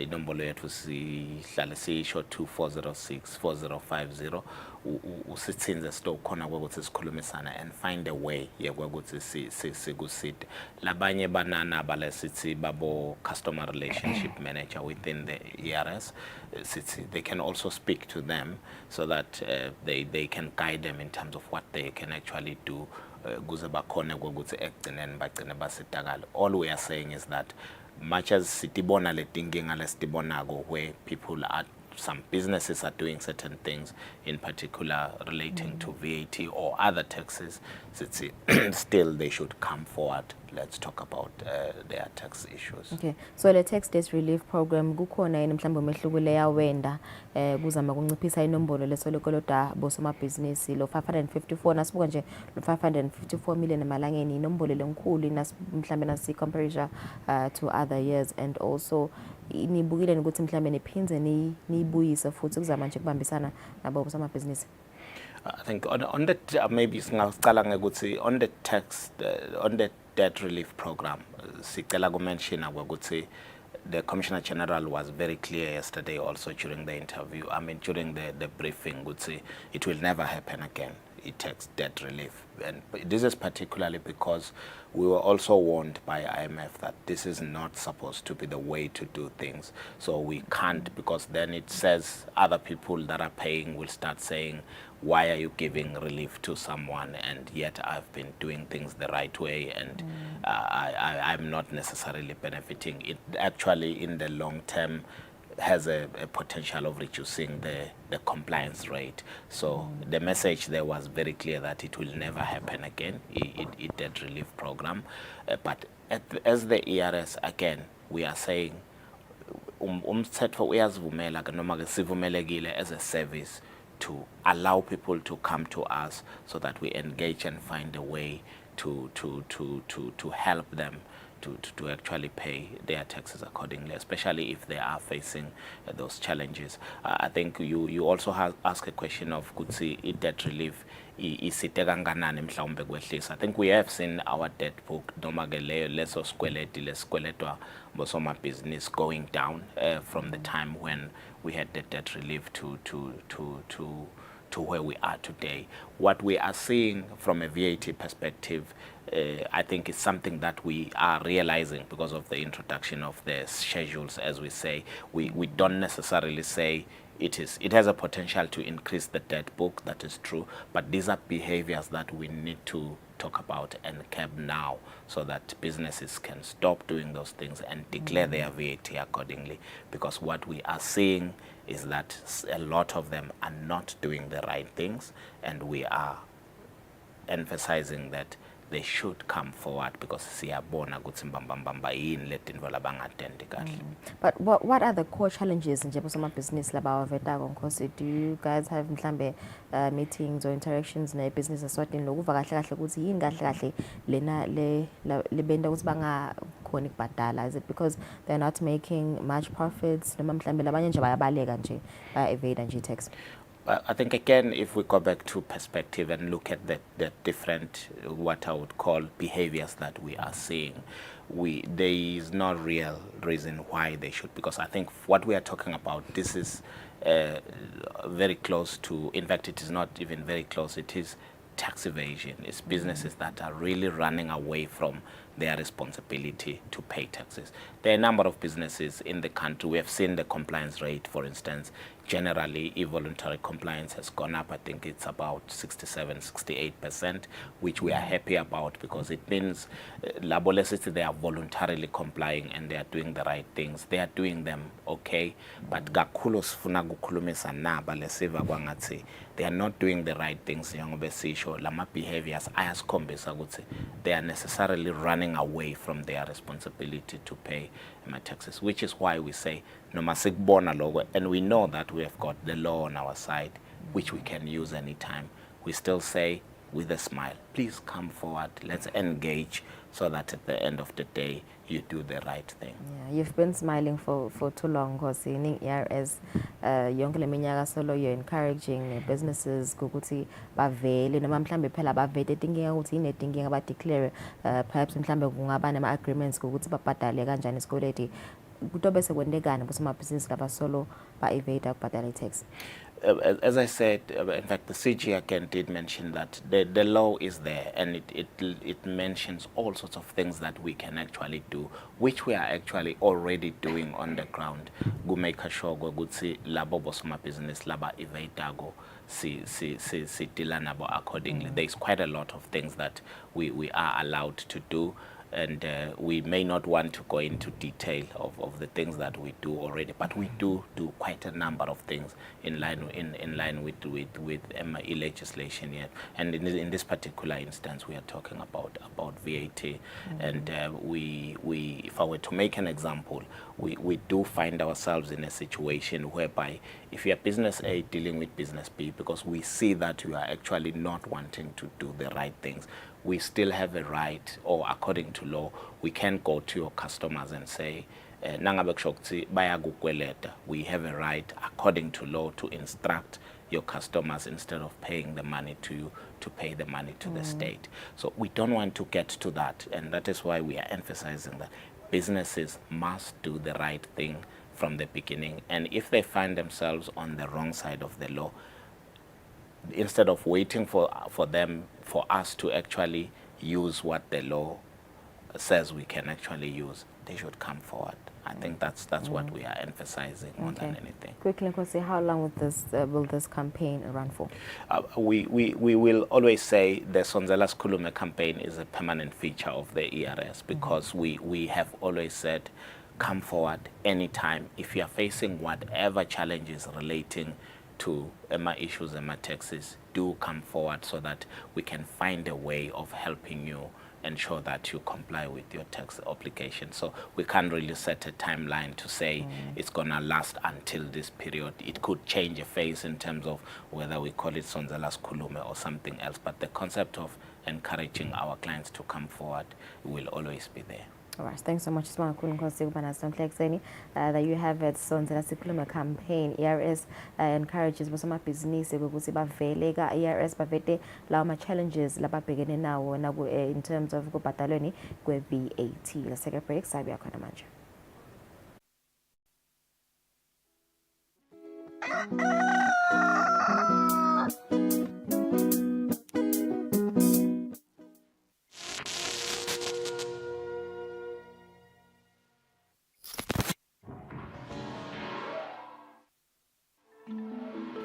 inombolo yethu sihlale sisho 2406 4050 usithinze sitokhona ukuthi sikhulumisana and find a way yokuthi sikuside labanye banana balesithi babo customer relationship manager within the ERS sithi they can also speak to them so that they can guide them in terms of what they can actually do kuze bakhona ukuthi ekugcineni bagcine basitakala all we are saying is that much as sitibona letinkinga lesitibonako where people are some businesses are doing certain things, in particular relating to VAT or other taxes, still they should come forward. Let's talk about their tax issues. Okay, so the tax debt relief program kukhona yini mhlawumbe umehluko leyawenda kuzama kunciphisa inombolo lesolokoloda bosomabhizinisi lo 554 nasibuka nje lo 554 million emalangeni inombolo lenkulu mhlawumbe nasi compare to other years, and also nibukile ukuthi mhlawumbe niphinze niyibuyise futhi kuzama nje kubambisana nabo bosomabhizinisi. I think on that maybe singaqala ngokuthi on the tax on the debt relief program sicela kumention ukuthi the Commissioner General was very clear yesterday also during the interview, during the briefing, it will never happen again. It takes debt relief. And this is particularly because we were also warned by IMF that this is not supposed to be the way to do things. So we can't, because then it says other people that are paying will start saying, why are you giving relief to someone, and yet I've been doing things the right way, and I'm not necessarily benefiting. It actually, in the long term, has a potential of reducing the compliance rate. So the message there was very clear that it will never happen again, debt relief program. But as the ERS, again, we are saying, umthetho uyasivumela noma ke sivumelekile as a service to allow people to come to us so that we engage and find a way to help them to actually pay their taxes accordingly, especially if they are facing those challenges. I think you also ask a question of kutsi debt relief isite kanganani mhlawumbe kwehlisa. I think we have seen our debt book noma ke leso sikweleti lesikweletwa bosomabhizinisi going down from the time when we had the debt relief to where we are today. What we are seeing from a VAT perspective, I think is something that we are realizing because of the introduction of the schedules, as we say. We don't necessarily say it has a potential to increase the debt book, that is true, but these are behaviors that we need to talk about and curb now so that businesses can stop doing those things and declare their VAT accordingly, because what we are seeing is that a lot of them are not doing the right things, and we are emphasizing that they should come forward because siyabona ukuthi mbambamba yini letinto labangatendi kahle. But what are the core challenges nje bosomabhizinisi labawavetako Nkosi? Do you guys have mhlambe meetings or interactions ne-business Eswatini lokuva kahle kahle ukuthi yini kahle kahle lena lebenda ukuthi bangakhoni kubhadala? Is it because they're not making much profits noma mhlambe labanye nje bayabaleka nje baya-evade nje tax? I think, again, if we go back to perspective and look at the different, what I would call behaviors that we are seeing, there is no real reason why they should, because I think what we are talking about, this is very close to, in fact, it is not even very close, it is tax evasion. It's businesses that are really running away from their responsibility to pay taxes. There are a number of businesses in the country. We have seen the compliance rate, for instance. Generally, voluntary compliance has gone up. I think it's about 67, 68%, which we are happy about because it means they are voluntarily complying and they are doing the right things. They are doing them okay, but they are not doing the right things. Lama behaviors they are necessarily running away from their responsibility to pay taxes, which is why we say and we know that we have got the law on our side, which we can use anytime. We still say with a smile, please come forward, let's engage, so that at the end of the day you do the right thing. Yeah, you've been smiling for too long, because in ERS yonke leminyaka solo you're encouraging businesses ukuthi bavele noma mhlambe phela bavete thinking ukuthi inedinkinga ba declare perhaps mhlambe kungaba nama agreements ukuthi babhadale kanjani isikweleti. Kutobe sekwendekana bosomabhizinisi laba solo ba-evade ukubhadala i-tax? As I said, in fact, the CG again did mention that the law is there, and it mentions all sorts of things that we can actually do, which we are actually already doing on the ground. Go make sure go good see labo bosoma business laba evade si deal nabo accordingly. There is quite a lot of things that we are allowed to do. And we may not want to go into detail of the things that we do already, but we do quite a number of things in line with MIE legislation here. And in this particular instance, we are talking about VAT. And we if I were to make an example, we do find ourselves in a situation whereby if you are business A dealing with business B, because we see that you are actually not wanting to do the right things, we still have a right, or according to law, we can go to your customers and say, we have a right, according to law, to instruct your customers instead of paying the money to you, to pay the money to the state. So we don't want to get to that, and that is why we are emphasizing that businesses must do the right thing from the beginning. And if they find themselves on the wrong side of the law, instead of waiting for us to actually use what the law says we can actually use, they should come forward. I think that's what we are emphasizing more than anything. Quickly, Nkosi, how long will this campaign run for? We will always say the Sonzela Sikhulume campaign is a permanent feature of the ERS, because we have always said, come forward anytime if you are facing whatever challenges relating to EMA issues, EMA taxes, do come forward so that we can find a way of helping you ensure that you comply with your tax obligation. So we can't really set a timeline to say it's gonna last until this period. It could change a phase in terms of whether we call it Sonzela Sikhulume or something else, but the concept of encouraging our clients to come forward will always be there. All right, thanks so much, that you have it. Sonzela Sikhulume campaign. ERS encourages business ukuthi bavele ka ERS bavete lawo challenges lababhekene nawo in terms of kubhatalweni kwe-VAT. Let's take a break. Sabi yakhona manje.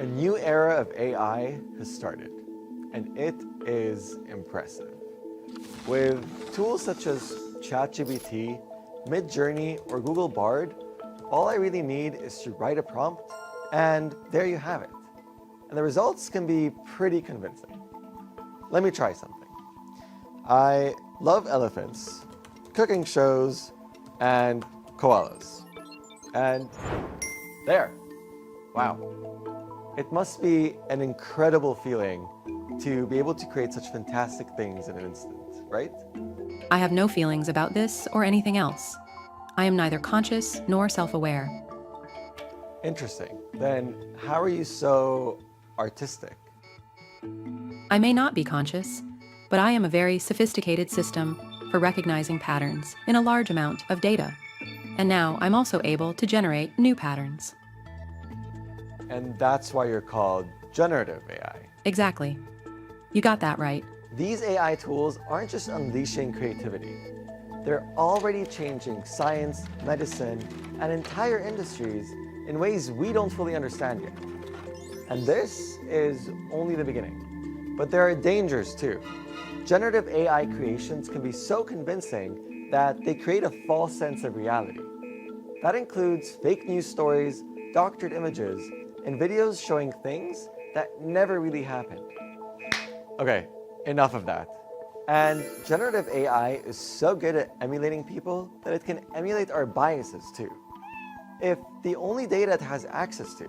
A new era of AI has started, and it is impressive. With tools such as ChatGPT, Midjourney, or Google Bard, all I really need is to write a prompt, and there you have it. And the results can be pretty convincing. Let me try something. I love elephants, cooking shows, and koalas. And there. Wow. It must be an incredible feeling to be able to create such fantastic things in an instant, right? I have no feelings about this or anything else. I am neither conscious nor self-aware. Interesting. Then how are you so artistic? I may not be conscious, but I am a very sophisticated system for recognizing patterns in a large amount of data. And now I'm also able to generate new patterns. And that's why you're called generative AI. Exactly. You got that right. These AI tools aren't just unleashing creativity. They're already changing science, medicine, and entire industries in ways we don't fully understand yet. And this is only the beginning. But there are dangers too. Generative AI creations can be so convincing that they create a false sense of reality. That includes fake news stories, doctored images, and videos showing things that never really happened. Okay, enough of that. And generative AI is so good at emulating people that it can emulate our biases too. If the only data it has access to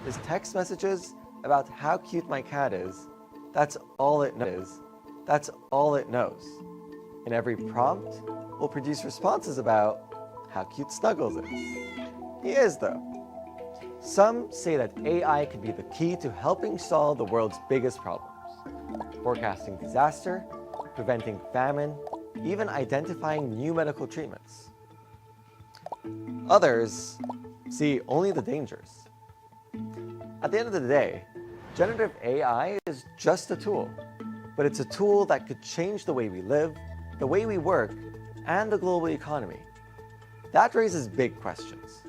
is text messages about how cute my cat is, that's all it knows. That's all it knows. And every prompt will produce responses about how cute Snuggles is. He is though. Some say that AI could be the key to helping solve the world's biggest problems. Forecasting disaster, preventing famine, even identifying new medical treatments. Others see only the dangers. At the end of the day, generative AI is just a tool, but it's a tool that could change the way we live, the way we work, and the global economy. That raises big questions,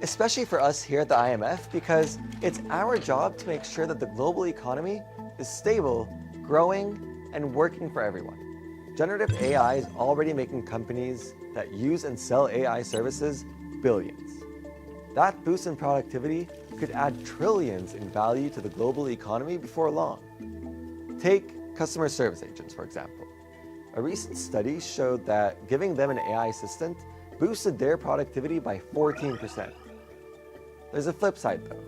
especially for us here at the IMF, because it's our job to make sure that the global economy is stable, growing, and working for everyone. Generative AI is already making companies that use and sell AI services billions. That boost in productivity could add trillions in value to the global economy before long. Take customer service agents, for example. A recent study showed that giving them an AI assistant boosted their productivity by 14%. There's a flip side though.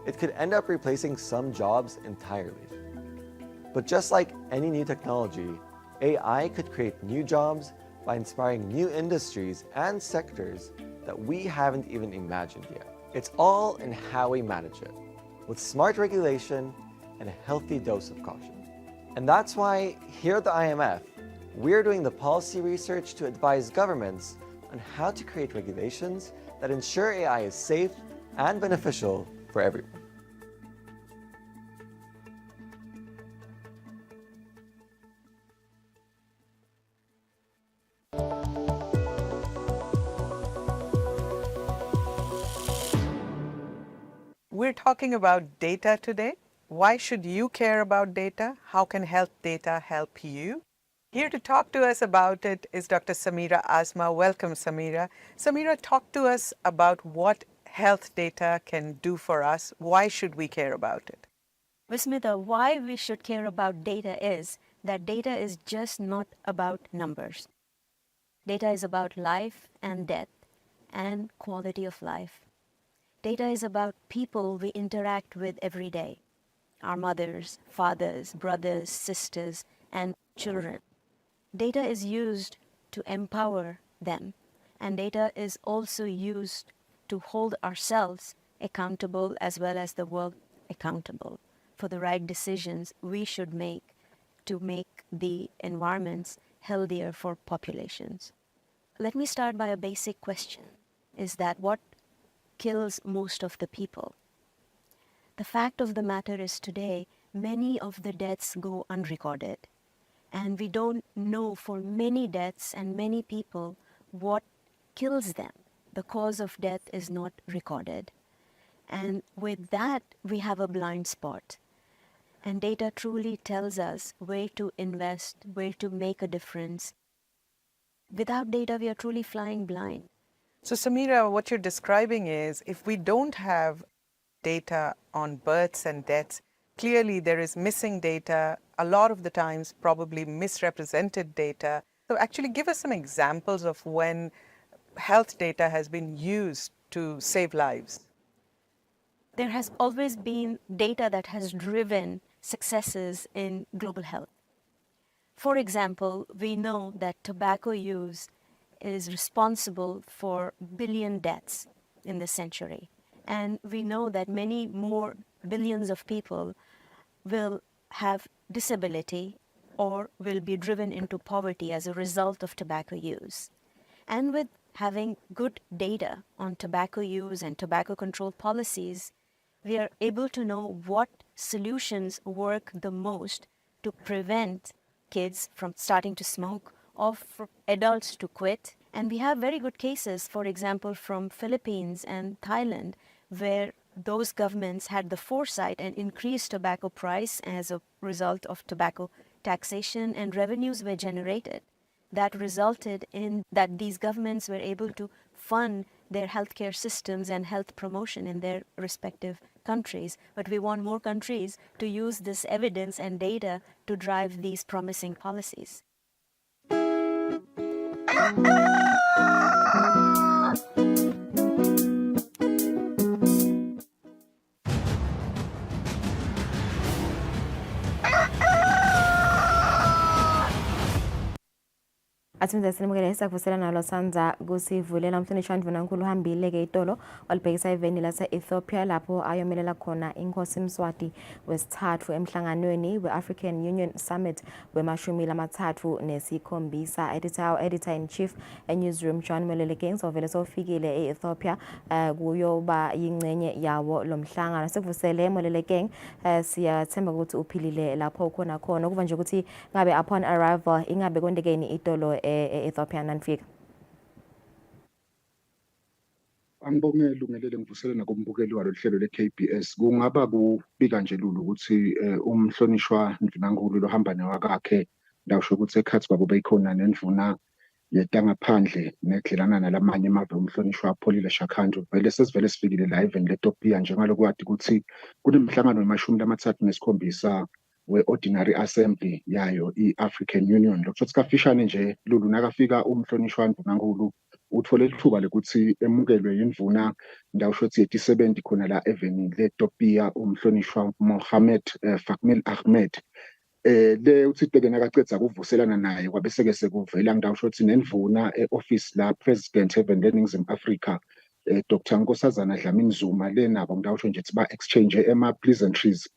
It could end up replacing some jobs entirely. But just like any new technology, AI could create new jobs by inspiring new industries and sectors that we haven't even imagined yet. It's all in how we manage it, with smart regulation and a healthy dose of caution. And that's why here at the IMF, we're doing the policy research to advise governments on how to create regulations that ensure AI is safe and beneficial for everyone. We're talking about data today. Why should you care about data? How can health data help you? Here to talk to us about it is Dr. Samira Azma. Welcome, Samira. Samira, talk to us about what health data can do for us. Why should we care about it? Vismita, why we should care about data is that data is just not about numbers. Data is about life and death and quality of life. Data is about people we interact with every day. Our mothers, fathers, brothers, sisters, and children. Data is used to empower them, and data is also used to hold ourselves accountable as well as the world accountable for the right decisions we should make to make the environments healthier for populations. Let me start by a basic question. Is that what kills most of the people? The fact of the matter is today, many of the deaths go unrecorded. And we don't know for many deaths and many people what kills them. The cause of death is not recorded. And with that, we have a blind spot. And data truly tells us where to invest, where to make a difference. Without data, we are truly flying blind. So Samira, what you're describing is if we don't have data on births and deaths, clearly there is missing data, a lot of the times probably misrepresented data. So actually give us some examples of when health data has been used to save lives. There has always been data that has driven successes in global health. For example, we know that tobacco use is responsible for billion deaths in this century. And we know that many more billions of people will have disability or will be driven into poverty as a result of tobacco use. And with having good data on tobacco use and tobacco control policies, we are able to know what solutions work the most to prevent kids from starting to smoke or for adults to quit. And we have very good cases, for example, from Philippines and Thailand, where those governments had the foresight and increased tobacco price as a result of tobacco taxation, and revenues were generated. That resulted in that these governments were able to fund their healthcare systems and health promotion in their respective countries. But we want more countries to use this evidence and data to drive these promising policies. Asimza sinimukele sakuvusela nalo sanza kusivulela umhlonishwa ndvunankulu uhambile ke itolo walibhekisa eveni lase-Ethiopia lapho ayomelela khona inkosi Mswati wesithathu emhlanganweni we-African Union Summit we-37 editor-in-chief e-newsroom John Molelekeng sovele sofikile e-Ethiopia kuyoba yingcenye yawo lo mhlangano. Sikuvusele Molelekeng, siyathemba ukuthi uphilile lapho ukhona khona ukuva nje ukuthi ngabe upon arrival ingabe kwendekeni itolo e-Ethiopia nanifika. Angibongela ungelele ngivusele nakumbukeli walo hlelo le-KBS. Kungaba kubika nje lulu ukuthi umhlonishwa Ndvunankhulu lo hamba newakakhe ndawusho ukuthi ekhathi kwabo beyikhona nendvuna yetangaphandle nekudlelana nalamanye amave umhlonishwa apholile Shakhandu. Vele sesivele sifikile la even leTopia njengaloku kade ukuthi kunemhlangano we-37 we-Ordinary Assembly yayo i-African Union. Lokho kuthi kafishane nje Lulu nakafika umhlonishwa Ndvunankhulu uthole ithuba lokuthi emukelwe yindvuna ndawusho ukuthi yeti-70 khona la even leTopia umhlonishwa Mohammed Fakmil Ahmed. Le uthi teke nakacedza kuvuselana naye kwabese-ke sekuvela ngidawusho ukuthi nendvuna e-office la President Heaven leNingizimu Afrika Dr. Nkosazana Dlamini-Zuma le nabo ngidawusho nje ukuthi ba-exchange ama-pleasantries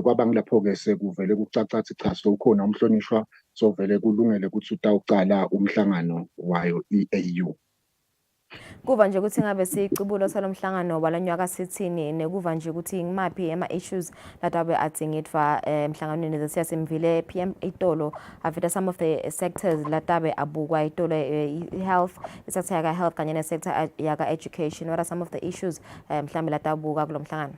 kwaba ngilapho-ke sekuvele kucaca ukuthi cha sowukhona umhlonishwa sovele kulungele ukuthi utawucala umhlangano wayo i-AU. Kuva nje ukuthi ngabe siyicubulo salomhlangano walanyaka sithini nekuva nje ukuthi ngimaphi ama-issues latabe atsingitwa emhlanganweni zesiyasimvile PM itolo after some of the sectors latabe abukwa itolo health isector yaka health kanye nesector yaka education. What are some of the issues mhlambe latabuka kulomhlangano?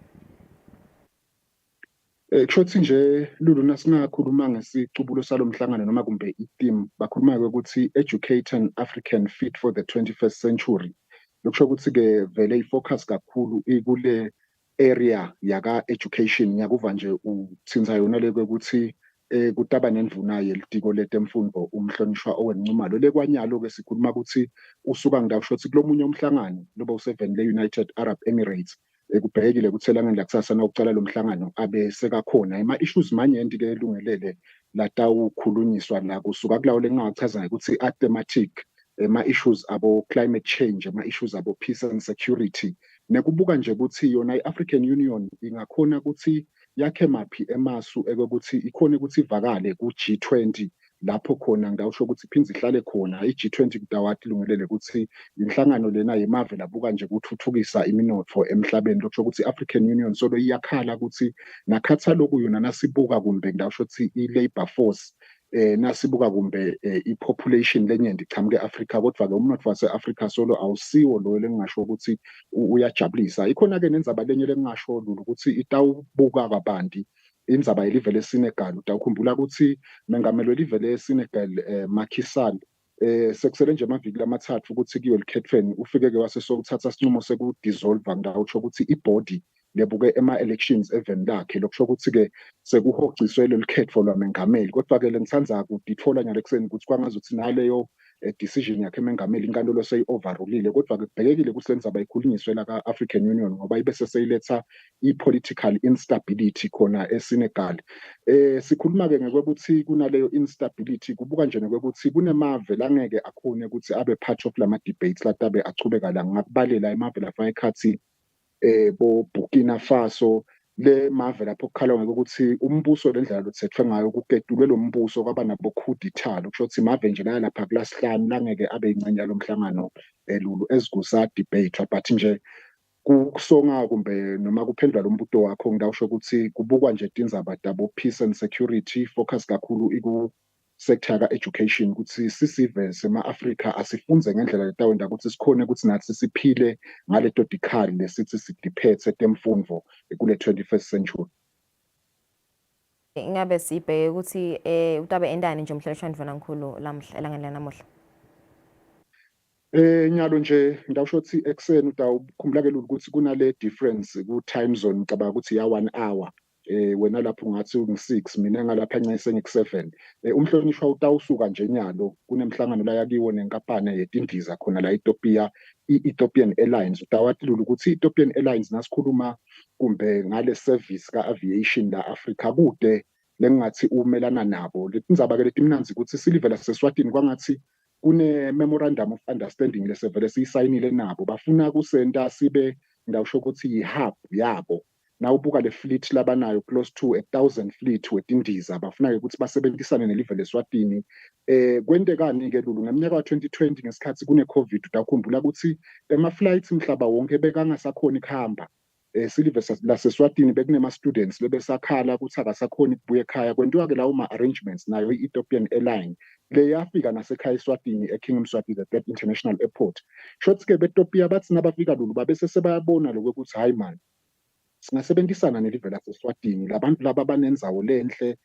Kushothi nje Lulu nasingakhuluma ngesicubulo salomhlangano noma kumbe i-theme bakhuluma ukuthi educate an African fit for the 21st century. Lokusho ukuthi-ke vele i-focus kakhulu ikule area yaka education yakuva nje uthinza yona le ukuthi kutaba nendvuna yelitiko letemfundo umhlonishwa owencumalo lekwanyalo-ke sikhuluma ukuthi usuka ngidawusho ukuthi kulomunye umhlangano loba u7 le-United Arab Emirates kubhekile ukuthi elangeni lakusasa nawucala lo mhlangano abe sekakhona ama-issues manyenti-ke elungelele latawukhulunyiswa la kusuka kulawo lengingawachaza ukuthi a-thematic ama-issues abo climate change, ama-issues abo peace and security. Nekubuka nje ukuthi yona i-African Union ingakhona ukuthi yakhe maphi emasu ekokuthi ikhona ukuthi ivakale ku-G20 lapho khona ngawusho ukuthi iphindze ihlale khona i-G20 kudawati lungelele ukuthi inhlangano lena yemave labuka nje ukuthuthukisa iminotfo emhlabeni. Lokusho ukuthi i-African Union solo iyakhala ukuthi nakhathaloku yona nasibuka kumbe ngawusho ukuthi i-labor force nasibuka kumbe i-population lenyenti ichamuke Afrika kodwa-ke umnotfo wase-Afrika solo awusiwo lo lengingasho ukuthi uyajabulisa. Ikhona-ke nendzaba lenye lengingasho Lulu ukuthi itawubuka kabanti indzaba yelive leSenegal. Utawukhumbula ukuthi mengameli welive leSenegal Macky Sall sekusele nje amaviki lamathathu ukuthi kuyo likhethweni ufike-ke wasesokuthatha isinqumo sekudissolve ngidawusho ukuthi ibhodi lebuke ema-elections even lakhe. Lokusho ukuthi-ke sekuhociswe leli khetho lwamengameli kodwa-ke lengithanza kudithola nyalo ekuseni ukuthi kwangazuthi naleyo decision yakhe emengameli inkantolo seyi-overrulile kodwa-ke kubhekekile ukuthi lenzaba ikhulunyiswe la ka-African Union ngoba ibese seyiletha i-political instability khona eSenegal. Sikhuluma-ke ngekwebuthi kunaleyo instability kubuka nje nekwekuthi kunemave langeke akhone ukuthi abe part of lama-debates latabe achubeka la ngakubalela emave lafaka ekhathi bo Burkina Faso le mave lapho kukhala ngokuthi umbuso lendlela lothethwe ngayo kuketulwe lo mbuso kwaba nabo coup d'etat. Lokusho ukuthi mave nje la lapha kulasihlanu langeke abe ingxenye yalomhlangano Lulu ezikusa debate but nje kusonga kumbe noma kuphendula lo mbuto wakho ngidawusho ukuthi kubukwa nje tindzaba dabo peace and security focus kakhulu iku sector ka-education ukuthi sisive sema-Afrika asifunze ngendlela letawenda ukuthi sikhone ukuthi nathi siphile ngaleto dikhali lesithi sidiphethe temfundvo kule 21st century. Ingabe sibheke ukuthi utabe endani nje umhlonishwa Ndvunankhulu elangeni lanamuhla? Nyalo nje ngidawusho ukuthi ekuseni utawukhumbula-ke Lulu ukuthi kunale difference ku-time zone ngicabanga ukuthi ya 1 hour. Wena lapho ungathi ungu-6 mina ngalapha encane ngiku-7. Umhlonishwa utawusuka nje nyalo kunemhlangano la yakiwo nenkampani yetindiza khona la Ethiopia i-Ethiopian Airlines. Utawati Lulu ukuthi i-Ethiopian Airlines nasikhuluma kumbe ngale service ka-aviation la Afrika kude lengathi umelana nabo letindzaba-ke letimnanzi ukuthi silive laseswatini kwangathi kune-memorandum of understanding lesevele siyisayinile nabo bafuna kusenta sibe ngidawusho ukuthi yi-hub yabo. Nawubuka le fleet labanayo close to 1,000 fleet wetindiza bafuna-ke ukuthi basebenzisane nelive leSwatini. Kwentekani-ke Lulu ngeminyaka wa-2020 ngesikhathi kune-COVID utakhumbula ukuthi ema-flights mhlaba wonke bekangasakhoni kuhamba. Silive laseswatini bekunema-students lebesakhala ukuthi akasakhoni ukubuya ekhaya kwentiwa-ke lawo ma-arrangements nayo i-Ethiopian Airline le yafika nasekhaya eSwatini eKing Mswati the Third International Airport. Shothi-ke beTopia bathi nabafika Lulu babese sebayabona lokho ukuthi hayi man singasebenzisana nelive laseswatini labantu laba banenzawo lenhle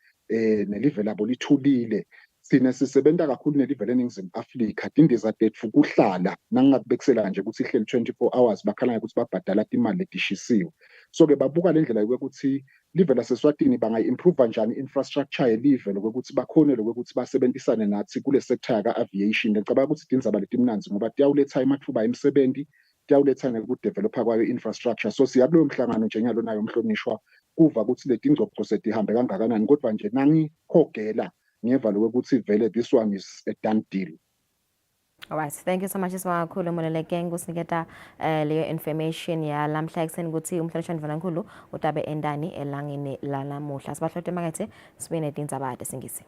nelive labo lithulile Sina sisebenta kakhulu nelive leNingizimu Afrika tindiza tetfu kuhlala nangingakubekisela nje ukuthi ihleli 24 hours bakhala ukuthi babhadala timali letishisiwe. So ke babuka le ndlela yokuthi live laseSwatini bangayi-improve njani infrastructure yelive lokuthi bakhone lokuthi basebenzisane nathi kule sector yaka-aviation. Ngicabanga ukuthi tindzaba letimnanzi ngoba tiyawuletha amathuba emisebenzi, tiyawuletha nekudevelopha kwayo infrastructure. So siyakuloyo mhlangano njengalo nayo mhlonishwa kuva ukuthi leti ngxoxo setihambe kangakanani kodwa nje nangikhogela ngiyeva lokuthi vele this one is a done deal. All right, thank you so much Ismakhulu Molelekeng kusiniketa leyo information ya lamhla ekseni ukuthi umhlonishwa Mvanankulu utabe endani elangeni lanamuhla. Sibahlothe makethe sibe netindzaba tesingisi.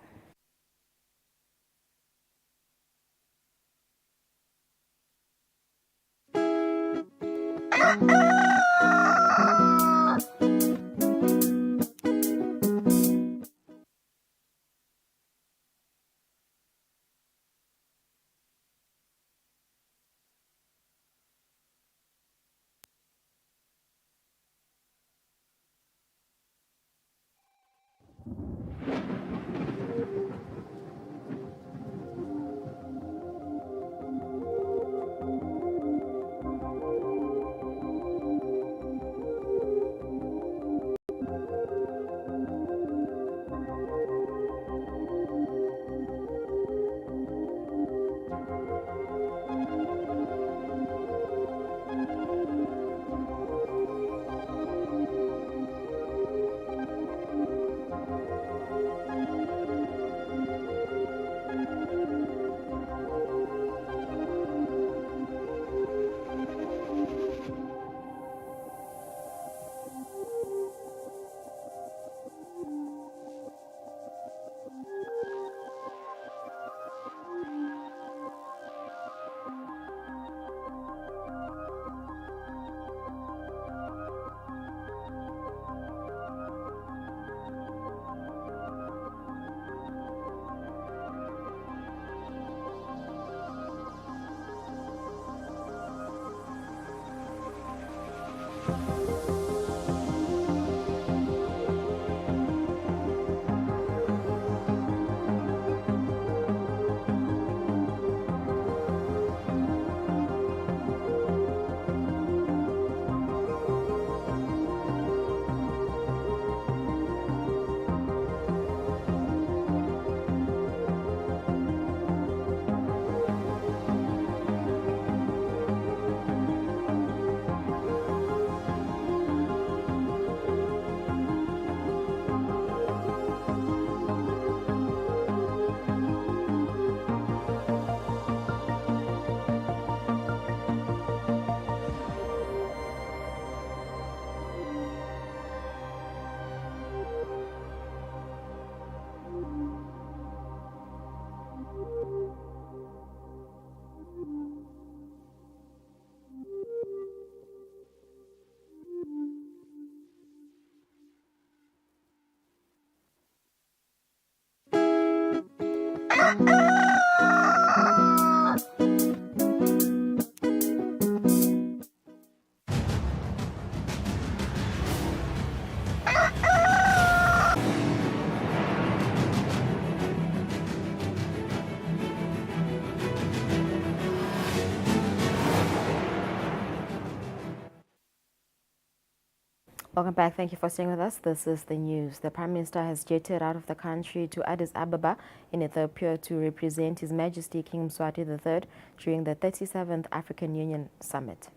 Welcome back. Thank you for staying with us. This is the news. The Prime Minister has jetted out of the country to Addis Ababa in Ethiopia to represent His Majesty King Mswati III during the 37th African Union Summit.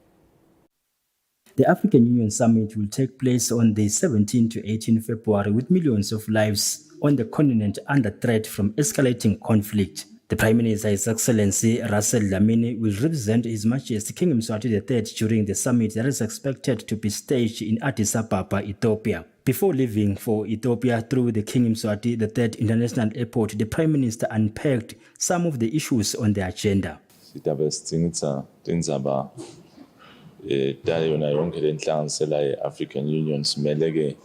The African Union Summit will take place on the 17 to 18 February with millions of lives on the continent under threat from escalating conflict. The Prime Minister, His Excellency Russell Dlamini, will represent His Majesty King Mswati III during the summit that is expected to be staged in Addis Ababa, Ethiopia. Before leaving for Ethiopia through the King Mswati III International Airport, the Prime Minister unpacked some of the issues on the agenda. Dayo na yonke le nhlanganisela ye-African Union simele ke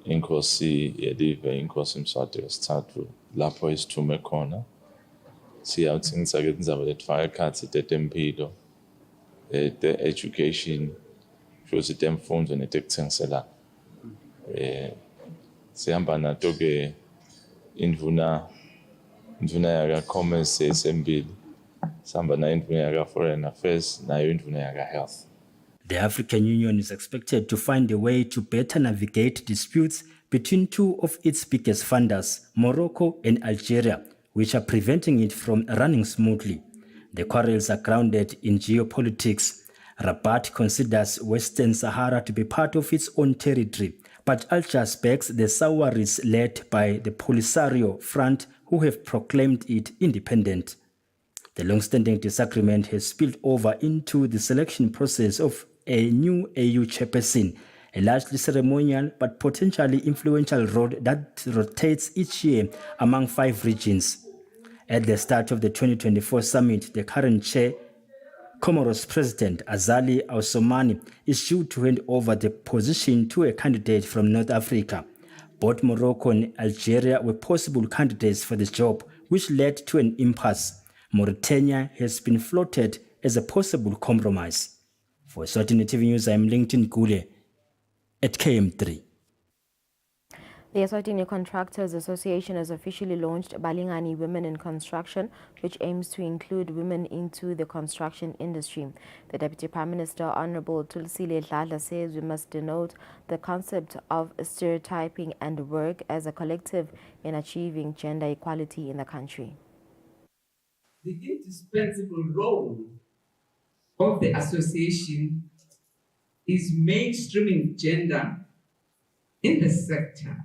inkosi yelive inkosi Mswati wesithathu lapho isithume khona siyawuthingisa ke indzaba letfaka ekhatsi tetempilo te-education futhi temfundo netekuthengiselana sihamba nato ke indvuna yaka commerce esembili sihamba nayo indvuna yaka foreign affairs nayo indvuna yaka health. The African Union is expected to find a way to better navigate disputes between two of its biggest funders, Morocco and Algeria, which are preventing it from running smoothly. The quarrels are grounded in geopolitics. Rabat considers Western Sahara to be part of its own territory, but Algiers backs the Sawaris led by the Polisario Front, who have proclaimed it independent. The long-standing disagreement has spilled over into the selection process of a new AU chairperson, a largely ceremonial but potentially influential role that rotates each year among 5 regions. At the start of the 2024 summit, the current chair, Comoros President Azali Assoumani, is due to hand over the position to a candidate from North Africa. Both Morocco and Algeria were possible candidates for the job, which led to an impasse. Mauritania has been floated as a possible compromise. For Eswatini TV News, I'm Lincoln Gule at KM3. The Eswatini Contractors Association has officially launched Balingani Women in Construction, which aims to include women into the construction industry. The Deputy Prime Minister, Honorable Kusile, says we must denote the concept of stereotyping and work as a collective in achieving gender equality in the country. The indispensable role of the association is mainstreaming gender in the sector.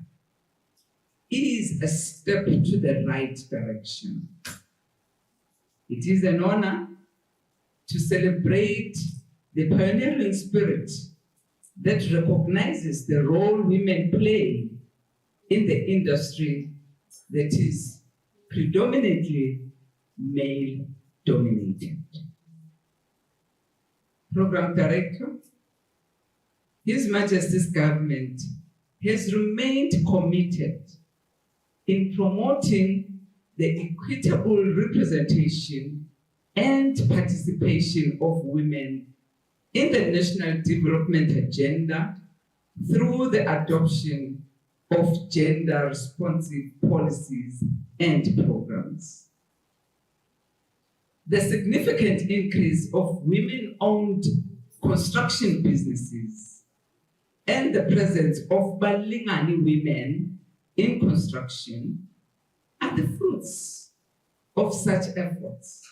It is a step to the right direction. It is an honor to celebrate the pioneering spirit that recognizes the role women play in the industry that is predominantly male-dominated. Program Director, His Majesty's government has remained committed in promoting the equitable representation and participation of women in the national development agenda through the adoption of gender-responsive policies and programs. The significant increase of women-owned construction businesses and the presence of Balingani women in construction are the fruits of such efforts,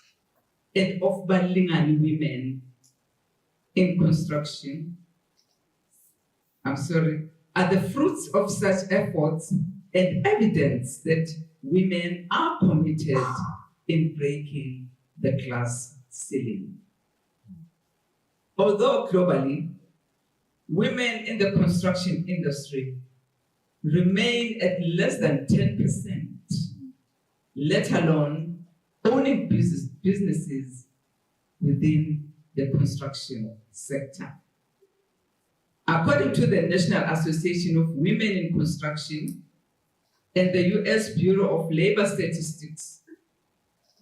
and of Balingani women in construction, are the fruits of such efforts and evidence that women are committed in breaking the class ceiling. Although globally, women in the construction industry remain at less than 10%, let alone owning businesses within the construction sector. According to the National Association of Women in Construction and the US Bureau of Labor Statistics,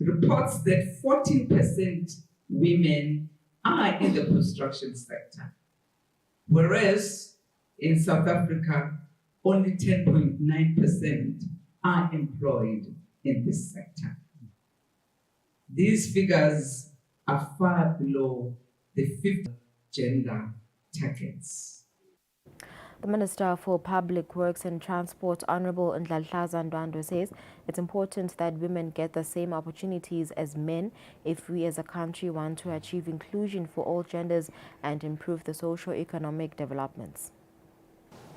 reports that 14% women are in the construction sector, whereas in South Africa, only 10.9% are employed in this sector. These figures are far below the 50 gender targets. The Minister for Public Works and Transport, Honorable Ndladlaza Ndwandwe, says it's important that women get the same opportunities as men if we as a country want to achieve inclusion for all genders and improve the socio-economic developments.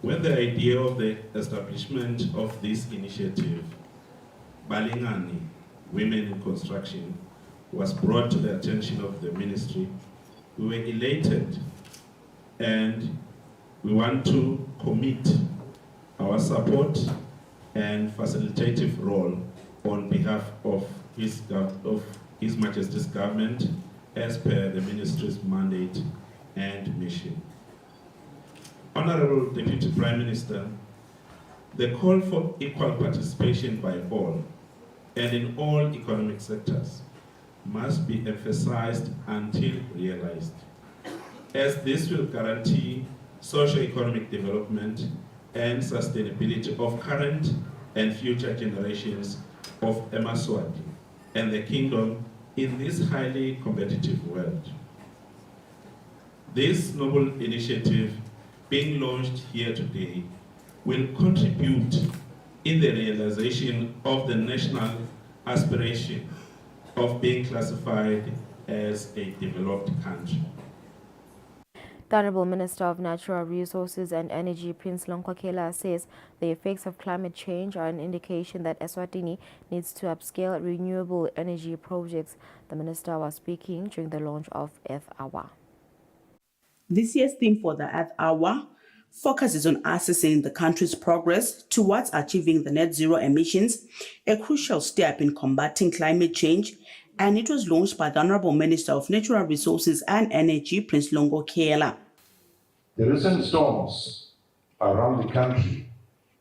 When the idea of the establishment of this initiative, Balingani Women in Construction, was brought to the attention of the ministry, we were elated, and we want to commit our support and facilitative role on behalf of His Majesty's government as per the ministry's mandate and mission. Honorable Deputy Prime Minister, the call for equal participation by all and in all economic sectors must be emphasized until realized, as this will guarantee socio-economic development and sustainability of current and future generations of Eswatini and the kingdom in this highly competitive world. This noble initiative being launched here today will contribute in the realization of the national aspiration of being classified as a developed country. The Honorable Minister of Natural Resources and Energy, Prince Lonkwakela, says the effects of climate change are an indication that Eswatini needs to upscale renewable energy projects. The minister was speaking during the launch of Earth Hour. This year's theme for the Earth Hour focuses on assessing the country's progress towards achieving the net zero emissions, a crucial step in combating climate change, and it was launched by the Honorable Minister of Natural Resources and Energy, Prince Lonkwakela. The recent storms around the country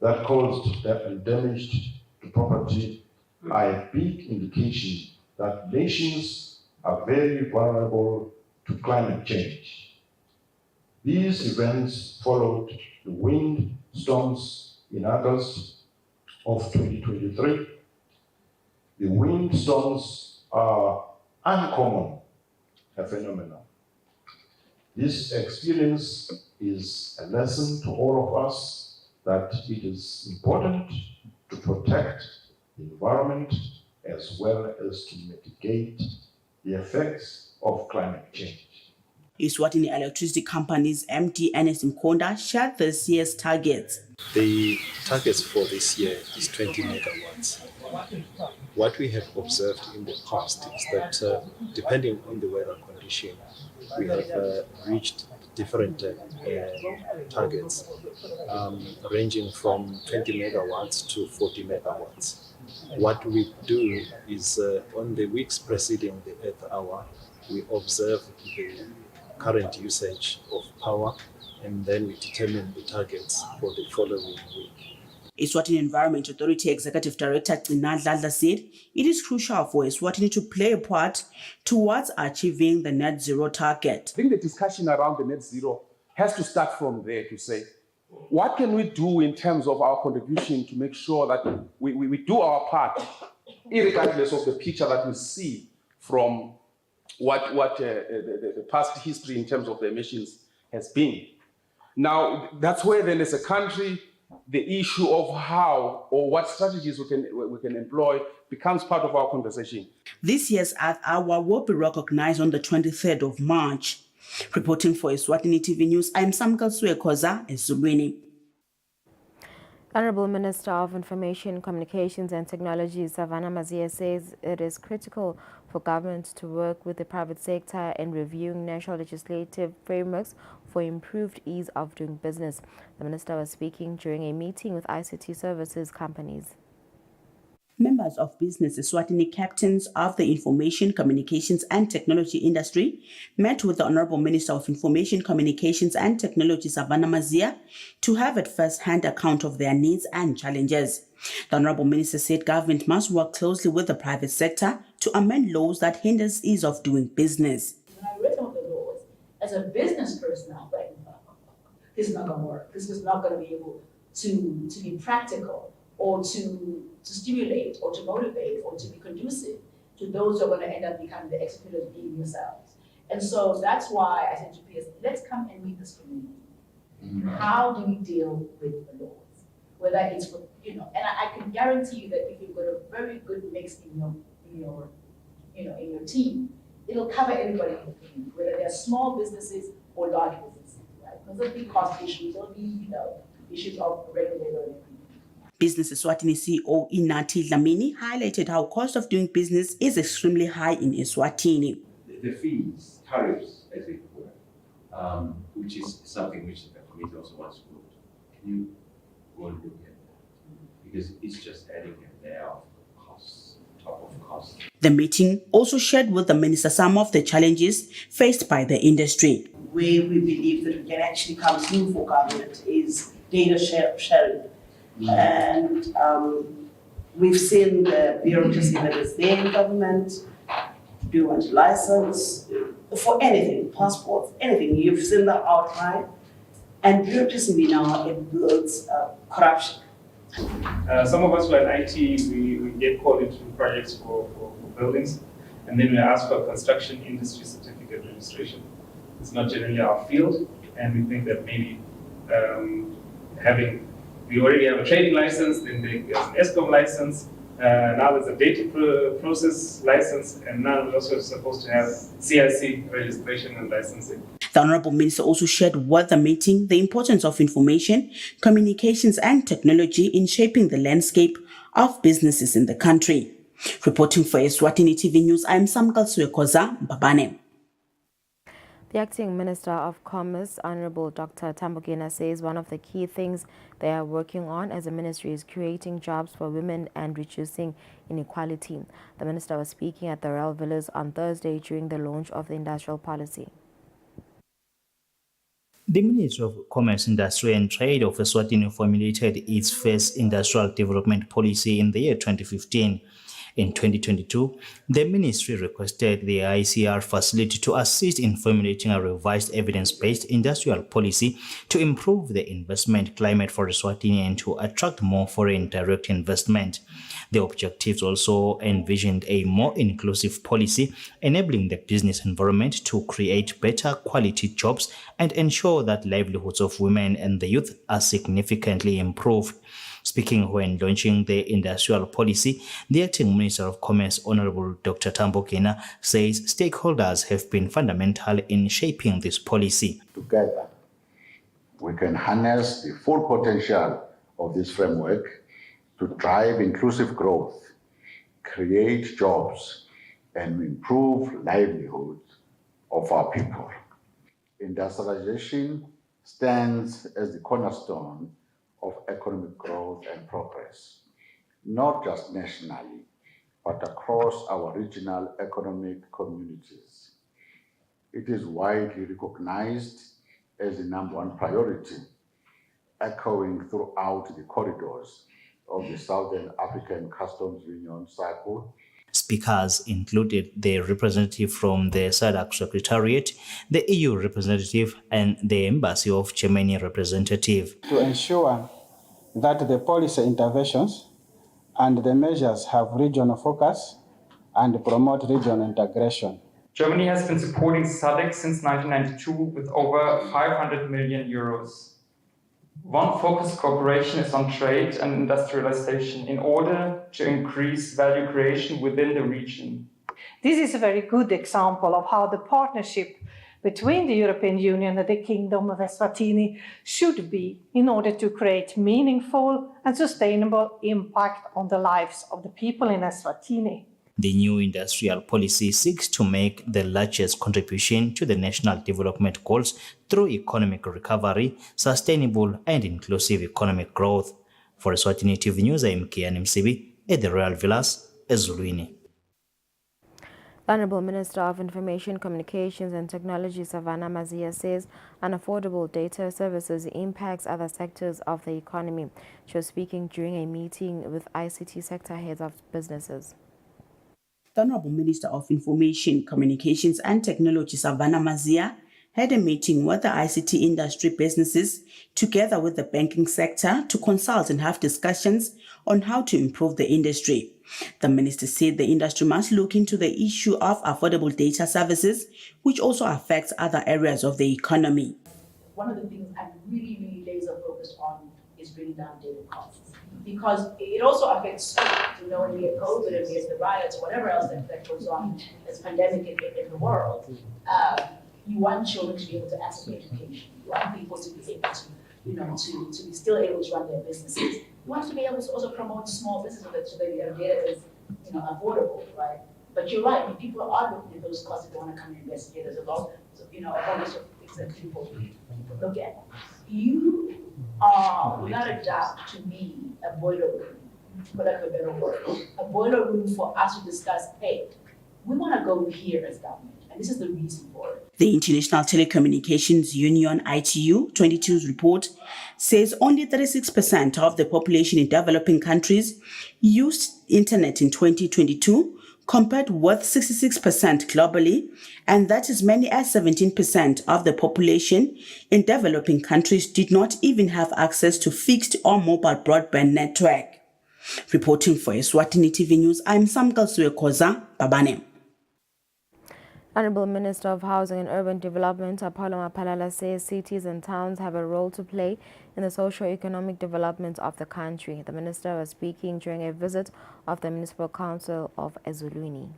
that caused damage to property are a big indication that nations are very vulnerable to climate change. These events followed the wind storms in August of 2023. The wind storms are uncommon phenomena. This experience is a lesson to all of us that it is important to protect the environment as well as to mitigate the effects of climate change. Eswatini Electricity Company's MD Ernest Mkonda shared this year's targets. The targets for this year is 20 megawatts. What we have observed in the past is that depending on the weather condition, we have reached different targets ranging from 20 megawatts to 40 megawatts. What we do is on the weeks preceding the Earth Hour, we observe the current usage of power and then we determine the targets for the following week. Eswatini Environment Authority Executive Director Dladla said it is crucial for Eswatini to play a part towards achieving the net zero target. I think the discussion around the net zero has to start from there to say, what can we do in terms of our contribution to make sure that we do our part, irregardless of the picture that we see from what the past history in terms of the emissions has been. Now, that's where then as a country, the issue of how or what strategies we can employ becomes part of our conversation. This year's Earth Hour will be recognized on the 23rd of March. Reporting for Eswatini TV News, I'm Samka Suekoza, Eswatini. Honorable Minister of Information, Communications and Technology, Savannah Mazia, says it is critical for government to work with the private sector in reviewing national legislative frameworks for improved ease of doing business. The minister was speaking during a meeting with ICT services companies. Members of business Eswatini captains of the information, communications and technology industry met with the Honorable Minister of Information, Communications and Technology, Savannah Mazia, to have at first-hand account of their needs and challenges. The Honorable Minister said government must work closely with the private sector to amend laws that hinders ease of doing business. When I read some of the laws, as a business person, I'm like, this is not going to work. This is not going to be able to be practical or to stimulate or to motivate or to be conducive to those who are going to end up becoming the executors being yourselves. And so that's why I said to PS, let's come and meet this community. How do we deal with the laws? Whether it's for, and I can guarantee you that if you've got a very good mix in your team, it'll cover everybody in the community, whether they're small businesses or large businesses, right? Because there'll be cost issues, there'll be, issues of regulatory. Business Eswatini CEO Inathi Dlamini highlighted how cost of doing business is extremely high in Eswatini. The fees, tariffs, as it were, which is something which the committee also wants to do. Can you go and look at that? Because it's just adding a layer of costs, top of costs. The meeting also shared with the minister some of the challenges faced by the industry. Where we believe that we can actually come through for government is data sharing. And we've seen the bureaucracy that is there in government. Do you want a license? For anything, passports, anything. You've seen that outline. And bureaucracy now, it builds corruption. Some of us who are in IT, we get called into projects for buildings, and then we ask for a construction industry certificate registration. It's not generally our field, and we think that maybe we already have a trading license, then there's an ESCOM license, now there's a data process license, and now we're also supposed to have CIC registration and licensing. The Honourable Minister also shared with the meeting the importance of information, communications and technology in shaping the landscape of businesses in the country. Reporting for Eswatini TV News, I'm Samkal Suekoza Mbabane. The Acting Minister of Commerce, Honorable Dr. Tambogena, says one of the key things they are working on as a ministry is creating jobs for women and reducing inequality. The minister was speaking at the Royal Villas on Thursday during the launch of the industrial policy. The Ministry of Commerce, Industry and Trade of Eswatini formulated its first industrial development policy in the year 2015. In 2022, the ministry requested the ICR facility to assist in formulating a revised evidence-based industrial policy to improve the investment climate for Eswatini and to attract more foreign direct investment. The objectives also envisioned a more inclusive policy, enabling the business environment to create better quality jobs and ensure that livelihoods of women and the youth are significantly improved. Speaking when launching the industrial policy, the Acting Minister of Commerce, Honorable Dr. Tambogena, says stakeholders have been fundamental in shaping this policy. Together, we can harness the full potential of this framework to drive inclusive growth, create jobs, and improve livelihoods of our people. Industrialization stands as the cornerstone of economic growth and progress, not just nationally, but across our regional economic communities. It is widely recognized as the #1 priority, echoing throughout the corridors of the Southern African Customs Union cycle. Speakers included the representative from the SADC Secretariat, the EU representative, and the Embassy of Germany representative. To ensure that the policy interventions and the measures have regional focus and promote regional integration. Germany has been supporting SADC since 1992 with over 500 million euros. One focused cooperation is on trade and industrialization in order to increase value creation within the region. This is a very good example of how the partnership between the European Union and the Kingdom of Eswatini should be in order to create meaningful and sustainable impact on the lives of the people in Eswatini. The new industrial policy seeks to make the largest contribution to the national development goals through economic recovery, sustainable and inclusive economic growth. For Eswatini TV News, I am Kian Msibi at the Royal Villas, Ezulwini. The Honourable Minister of Information, Communications and Technology, Savannah Mazia, says unaffordable data services impacts other sectors of the economy. She was speaking during a meeting with ICT sector heads of businesses. The Honourable Minister of Information, Communications and Technology, Savannah Mazia, had a meeting with the ICT industry businesses together with the banking sector to consult and have discussions on how to improve the industry. The minister said the industry must look into the issue of affordable data services, which also affects other areas of the economy. One of the things I'm really laser focused on is bringing down data costs, because it also affects, when we get COVID and we get the riots, whatever else that goes on as a pandemic in the world. You want children to be able to access education. You want people to be able to, to be still able to run their businesses. You want to be able to also promote small businesses so that their data is, affordable, right? But you're right. When people are looking at those costs, if they want to come and investigate, there's a lot, a whole list of things that people look at. You are, without a doubt, to me, a boiler room, for lack of a better word, a boiler room for us to discuss, hey, we want to go here as government. And this is the reason for it. The International Telecommunications Union ITU 22's report says only 36% of the population in developing countries used internet in 2022, compared with 66% globally, and that as many as 17% of the population in developing countries did not even have access to fixed or mobile broadband network. Reporting for Eswatini TV News, I'm Samkal Suekoza, Babane. Honorable Minister of Housing and Urban Development, Apollo Mapalala, says cities and towns have a role to play in the socio-economic development of the country. The minister was speaking during a visit of the Municipal Council of Eswatini.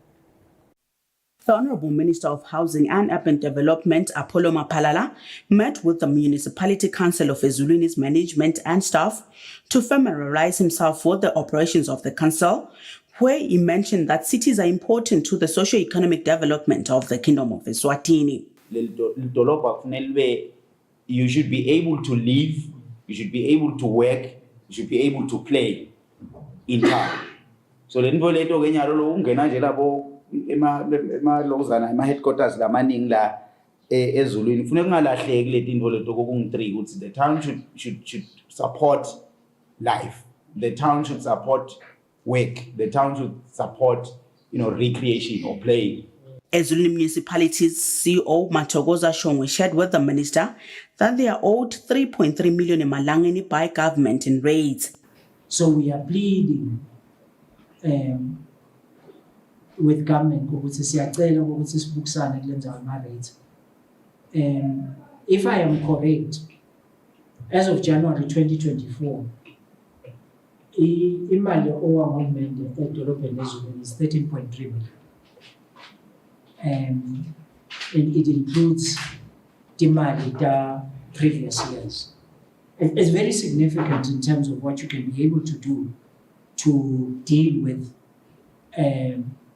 The Honorable Minister of Housing and Urban Development, Apollo Mapalala, met with the Municipality Council of Eswatini's management and staff to familiarize himself with the operations of the council, where he mentioned that cities are important to the socio-economic development of the Kingdom of Eswatini. You should be able to live, you should be able to work, you should be able to play in town. So the headquarters the town should support life, the town should support work, the town should support recreation or play. Eswatini Municipality's CEO Matogoza Shongwe shared with the minister that they are owed 3.3 million emalangeni by government in raids. So we are pleading with government if I am correct, as of January 2024, imali owahulumende edolobheni leZulu is 13.3 million. And it includes the previous years. It's very significant in terms of what you can be able to do to deal with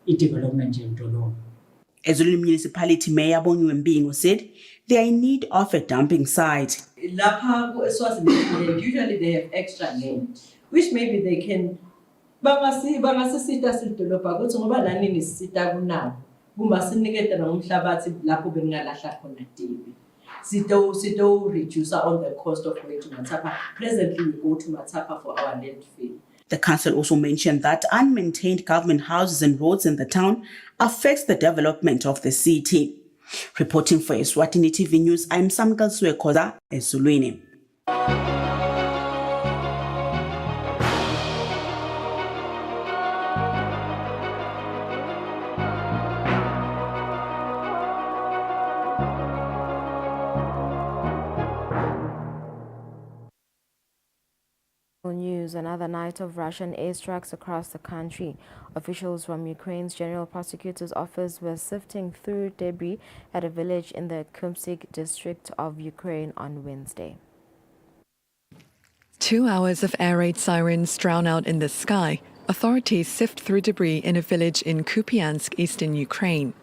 development in Dolombe. Eswatini Municipality Mayor Bonyiwe Mbingu said they are in need of a dumping site. Usually they have extra land, which maybe they can bangasisita sidolobha ukuthi ngoba lani nisita kunawo kumba sinikete nomhlabathi lapho bengalahla khona tibi sito reduce on the cost of going to Matapa. Presently we go to Matapa for our landfill. The council also mentioned that unmaintained government houses and roads in the town affects the development of the city. Reporting for Eswatini TV News, I'm Samkal Suekoza, Eswatini. News, another night of Russian airstrikes across the country. Officials from Ukraine's General Prosecutor's Office were sifting through debris at a village in the Kusile district of Ukraine on Wednesday. 2 hours of air raid sirens drown out in the sky. Authorities sift through debris in a village in Kupiansk, eastern Ukraine.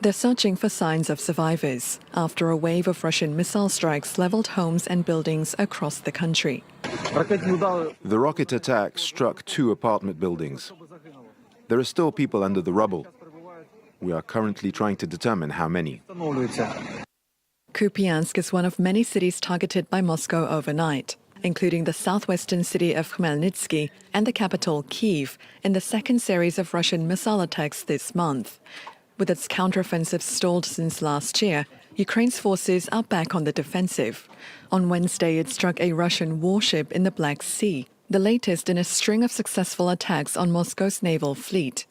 They're searching for signs of survivors after a wave of Russian missile strikes leveled homes and buildings across the country. The rocket attack struck 2 apartment buildings. There are still people under the rubble. We are currently trying to determine how many. Kupiansk is one of many cities targeted by Moscow overnight, including the southwestern city of Khmelnytsky and the capital, Kyiv, in the second series of Russian missile attacks this month. With its counteroffensive stalled since last year, Ukraine's forces are back on the defensive. On Wednesday, it struck a Russian warship in the Black Sea, the latest in a string of successful attacks on Moscow's naval fleet.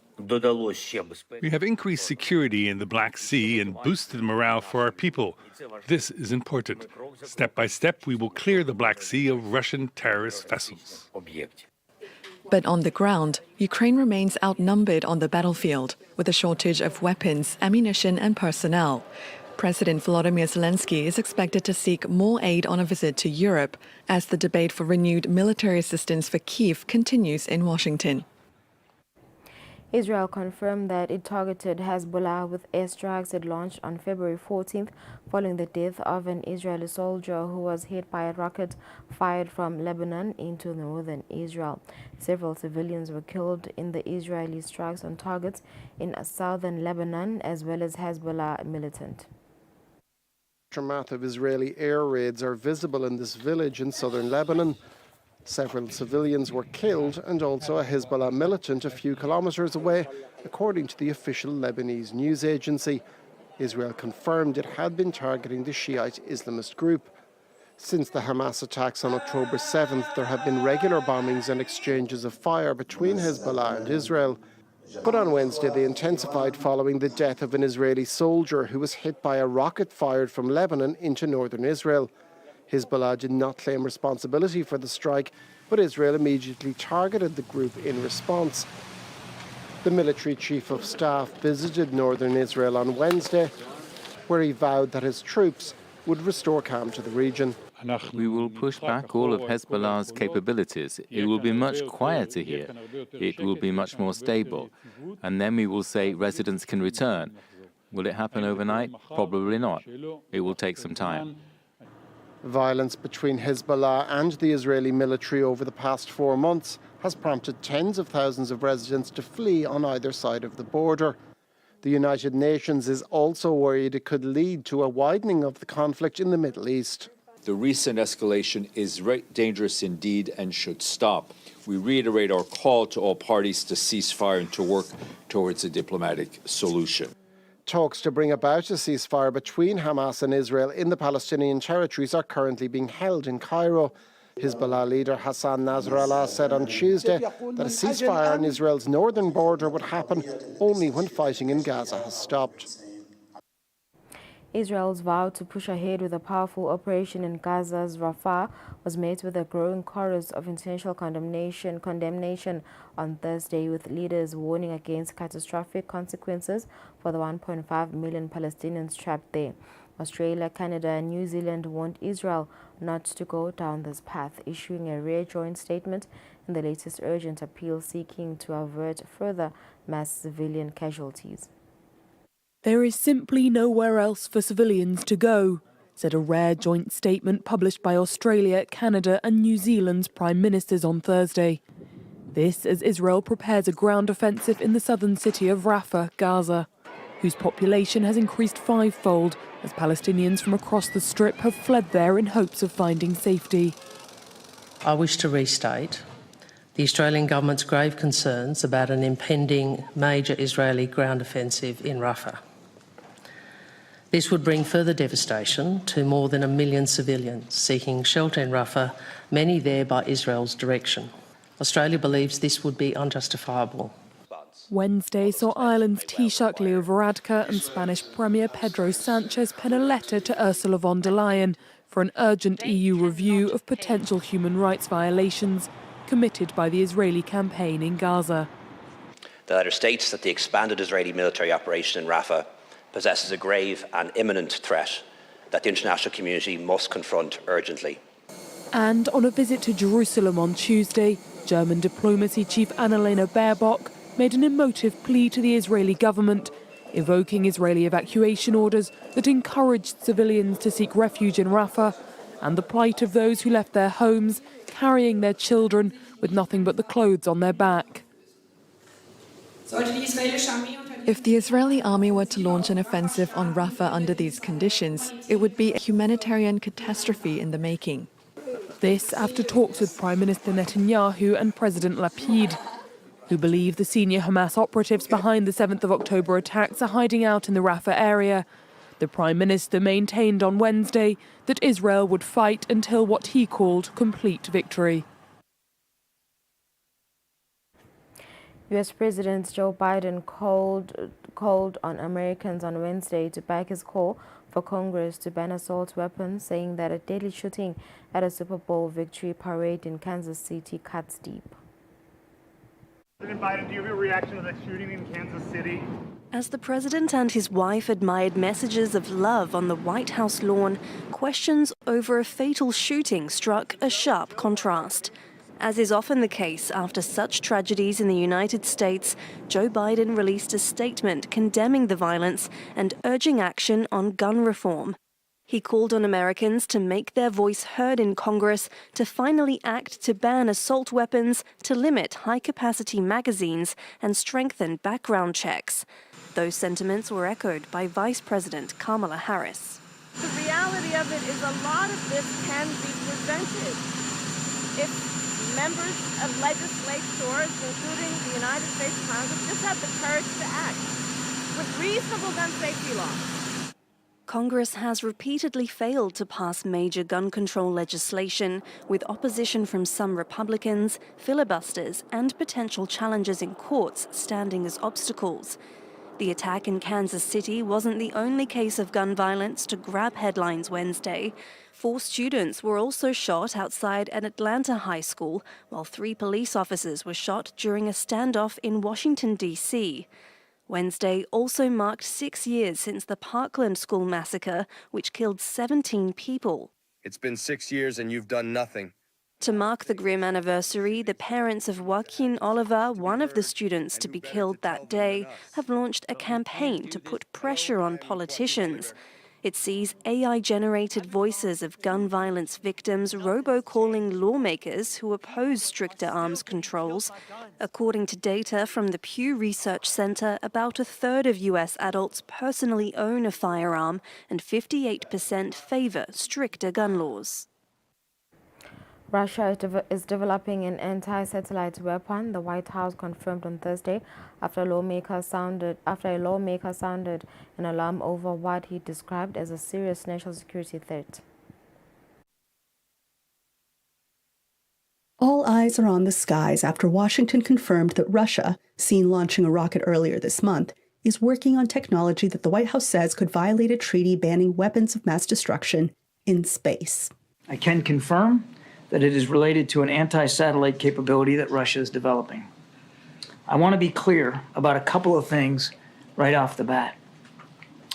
We have increased security in the Black Sea and boosted morale for our people. This is important. Step by step, we will clear the Black Sea of Russian terrorist vessels. But on the ground, Ukraine remains outnumbered on the battlefield, with a shortage of weapons, ammunition and personnel. President Volodymyr Zelensky is expected to seek more aid on a visit to Europe as the debate for renewed military assistance for Kyiv continues in Washington. Israel confirmed that it targeted Hezbollah with airstrikes it launched on February 14th following the death of an Israeli soldier who was hit by a rocket fired from Lebanon into northern Israel. Several civilians were killed in the Israeli strikes on targets in southern Lebanon as well as Hezbollah militant. Aftermath of Israeli air raids are visible in this village in southern Lebanon. Several civilians were killed and also a Hezbollah militant a few kilometres away, according to the official Lebanese news agency. Israel confirmed it had been targeting the Shiite Islamist group. Since the Hamas attacks on October 7th, there have been regular bombings and exchanges of fire between Hezbollah and Israel. But on Wednesday, they intensified following the death of an Israeli soldier who was hit by a rocket fired from Lebanon into northern Israel. Hezbollah did not claim responsibility for the strike, but Israel immediately targeted the group in response. The military chief of staff visited northern Israel on Wednesday, where he vowed that his troops would restore calm to the region. We will push back all of Hezbollah's capabilities. It will be much quieter here. It will be much more stable. And then we will say residents can return. Will it happen overnight? Probably not. It will take some time. Violence between Hezbollah and the Israeli military over the past 4 months has prompted tens of thousands of residents to flee on either side of the border. The United Nations is also worried it could lead to a widening of the conflict in the Middle East. The recent escalation is very dangerous indeed and should stop. We reiterate our call to all parties to cease fire and to work towards a diplomatic solution. Talks to bring about a ceasefire between Hamas and Israel in the Palestinian territories are currently being held in Cairo. Hezbollah leader Hassan Nasrallah said on Tuesday that a ceasefire on Israel's northern border would happen only when fighting in Gaza has stopped. Israel's vow to push ahead with a powerful operation in Gaza's Rafah was met with a growing chorus of international condemnation on Thursday, with leaders warning against catastrophic consequences for the 1.5 million Palestinians trapped there. Australia, Canada and New Zealand warned Israel not to go down this path, issuing a rare joint statement in the latest urgent appeal seeking to avert further mass civilian casualties. There is simply nowhere else for civilians to go, said a rare joint statement published by Australia, Canada and New Zealand's Prime Ministers on Thursday. This as Israel prepares a ground offensive in the southern city of Rafah, Gaza, whose population has increased fivefold as Palestinians from across the Strip have fled there in hopes of finding safety. I wish to restate the Australian government's grave concerns about an impending major Israeli ground offensive in Rafah. This would bring further devastation to more than 1 million civilians seeking shelter in Rafah, many there by Israel's direction. Australia believes this would be unjustifiable. Wednesday saw Ireland's Taoiseach Leo Varadkar and Spanish Premier Pedro Sanchez pen a letter to Ursula von der Leyen for an urgent EU review of potential human rights violations committed by the Israeli campaign in Gaza. The letter states that the expanded Israeli military operation in Rafah possesses a grave and imminent threat that the international community must confront urgently. And on a visit to Jerusalem on Tuesday, German diplomacy chief Annalena Baerbock made an emotive plea to the Israeli government, evoking Israeli evacuation orders that encouraged civilians to seek refuge in Rafah and the plight of those who left their homes, carrying their children with nothing but the clothes on their back. If the Israeli army were to launch an offensive on Rafah under these conditions, it would be a humanitarian catastrophe in the making. This after talks with Prime Minister Netanyahu and President Lapid, who believe the senior Hamas operatives behind the 7th of October attacks are hiding out in the Rafah area. The Prime Minister maintained on Wednesday that Israel would fight until what he called complete victory. U.S. President Joe Biden called on Americans on Wednesday to back his call for Congress to ban assault weapons, saying that a deadly shooting at a Super Bowl victory parade in Kansas City cuts deep. President Biden, do you have a reaction to the shooting in Kansas City? As the president and his wife admired messages of love on the White House lawn, questions over a fatal shooting struck a sharp contrast. As is often the case after such tragedies in the United States, Joe Biden released a statement condemning the violence and urging action on gun reform. He called on Americans to make their voice heard in Congress to finally act to ban assault weapons, to limit high-capacity magazines and strengthen background checks. Those sentiments were echoed by Vice President Kamala Harris. The reality of it is a lot of this can be prevented if members of legislators, including the United States Congress, just have the courage to act with reasonable gun safety laws. Congress has repeatedly failed to pass major gun control legislation, with opposition from some Republicans, filibusters, and potential challenges in courts standing as obstacles. The attack in Kansas City wasn't the only case of gun violence to grab headlines Wednesday. 4 students were also shot outside an Atlanta high school, while 3 police officers were shot during a standoff in Washington, D.C. Wednesday also marked 6 years since the Parkland school massacre, which killed 17 people. It's been 6 years and you've done nothing. To mark the grim anniversary, the parents of Joaquin Oliver, one of the students to be killed that day, have launched a campaign to put pressure on politicians. It sees AI-generated voices of gun violence victims robocalling lawmakers who oppose stricter arms controls. According to data from the Pew Research Center, about a third of U.S. adults personally own a firearm, and 58% favor stricter gun laws. Russia is developing an anti-satellite weapon, the White House confirmed on Thursday after a lawmaker sounded an alarm over what he described as a serious national security threat. All eyes are on the skies after Washington confirmed that Russia, seen launching a rocket earlier this month, is working on technology that the White House says could violate a treaty banning weapons of mass destruction in space. I can confirm that it is related to an anti-satellite capability that Russia is developing. I want to be clear about a couple of things right off the bat.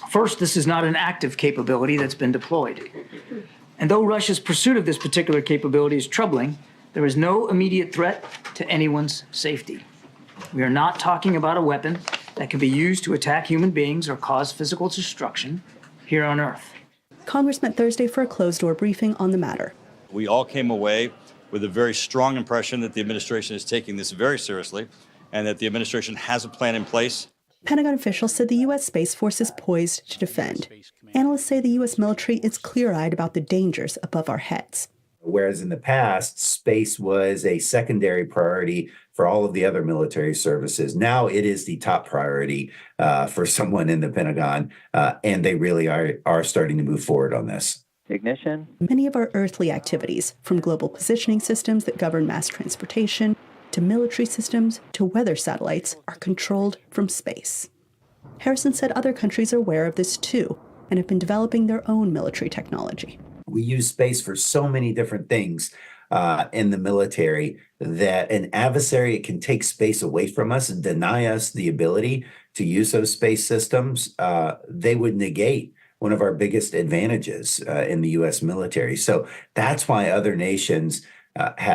First, this is not an active capability that's been deployed. And though Russia's pursuit of this particular capability is troubling, there is no immediate threat to anyone's safety. We are not talking about a weapon that can be used to attack human beings or cause physical destruction here on Earth. Congress met Thursday for a closed-door briefing on the matter. We all came away with a very strong impression that the administration is taking this very seriously and that the administration has a plan in place. Pentagon officials said the U.S. Space Force is poised to defend. Analysts say the U.S. military is clear-eyed about the dangers above our heads. Whereas in the past, space was a secondary priority for all of the other military services. Now it is the top priority for someone in the Pentagon, and they really are starting to move forward on this. Ignition. Many of our earthly activities, from global positioning systems that govern mass transportation, to military systems, to weather satellites, are controlled from space. Harrison said other countries are aware of this too, and have been developing their own military technology. We use space for so many different things in the military that an adversary can take space away from us and deny us the ability to use those space systems. They would negate one of our biggest advantages in the U.S. military. So that's why other nations,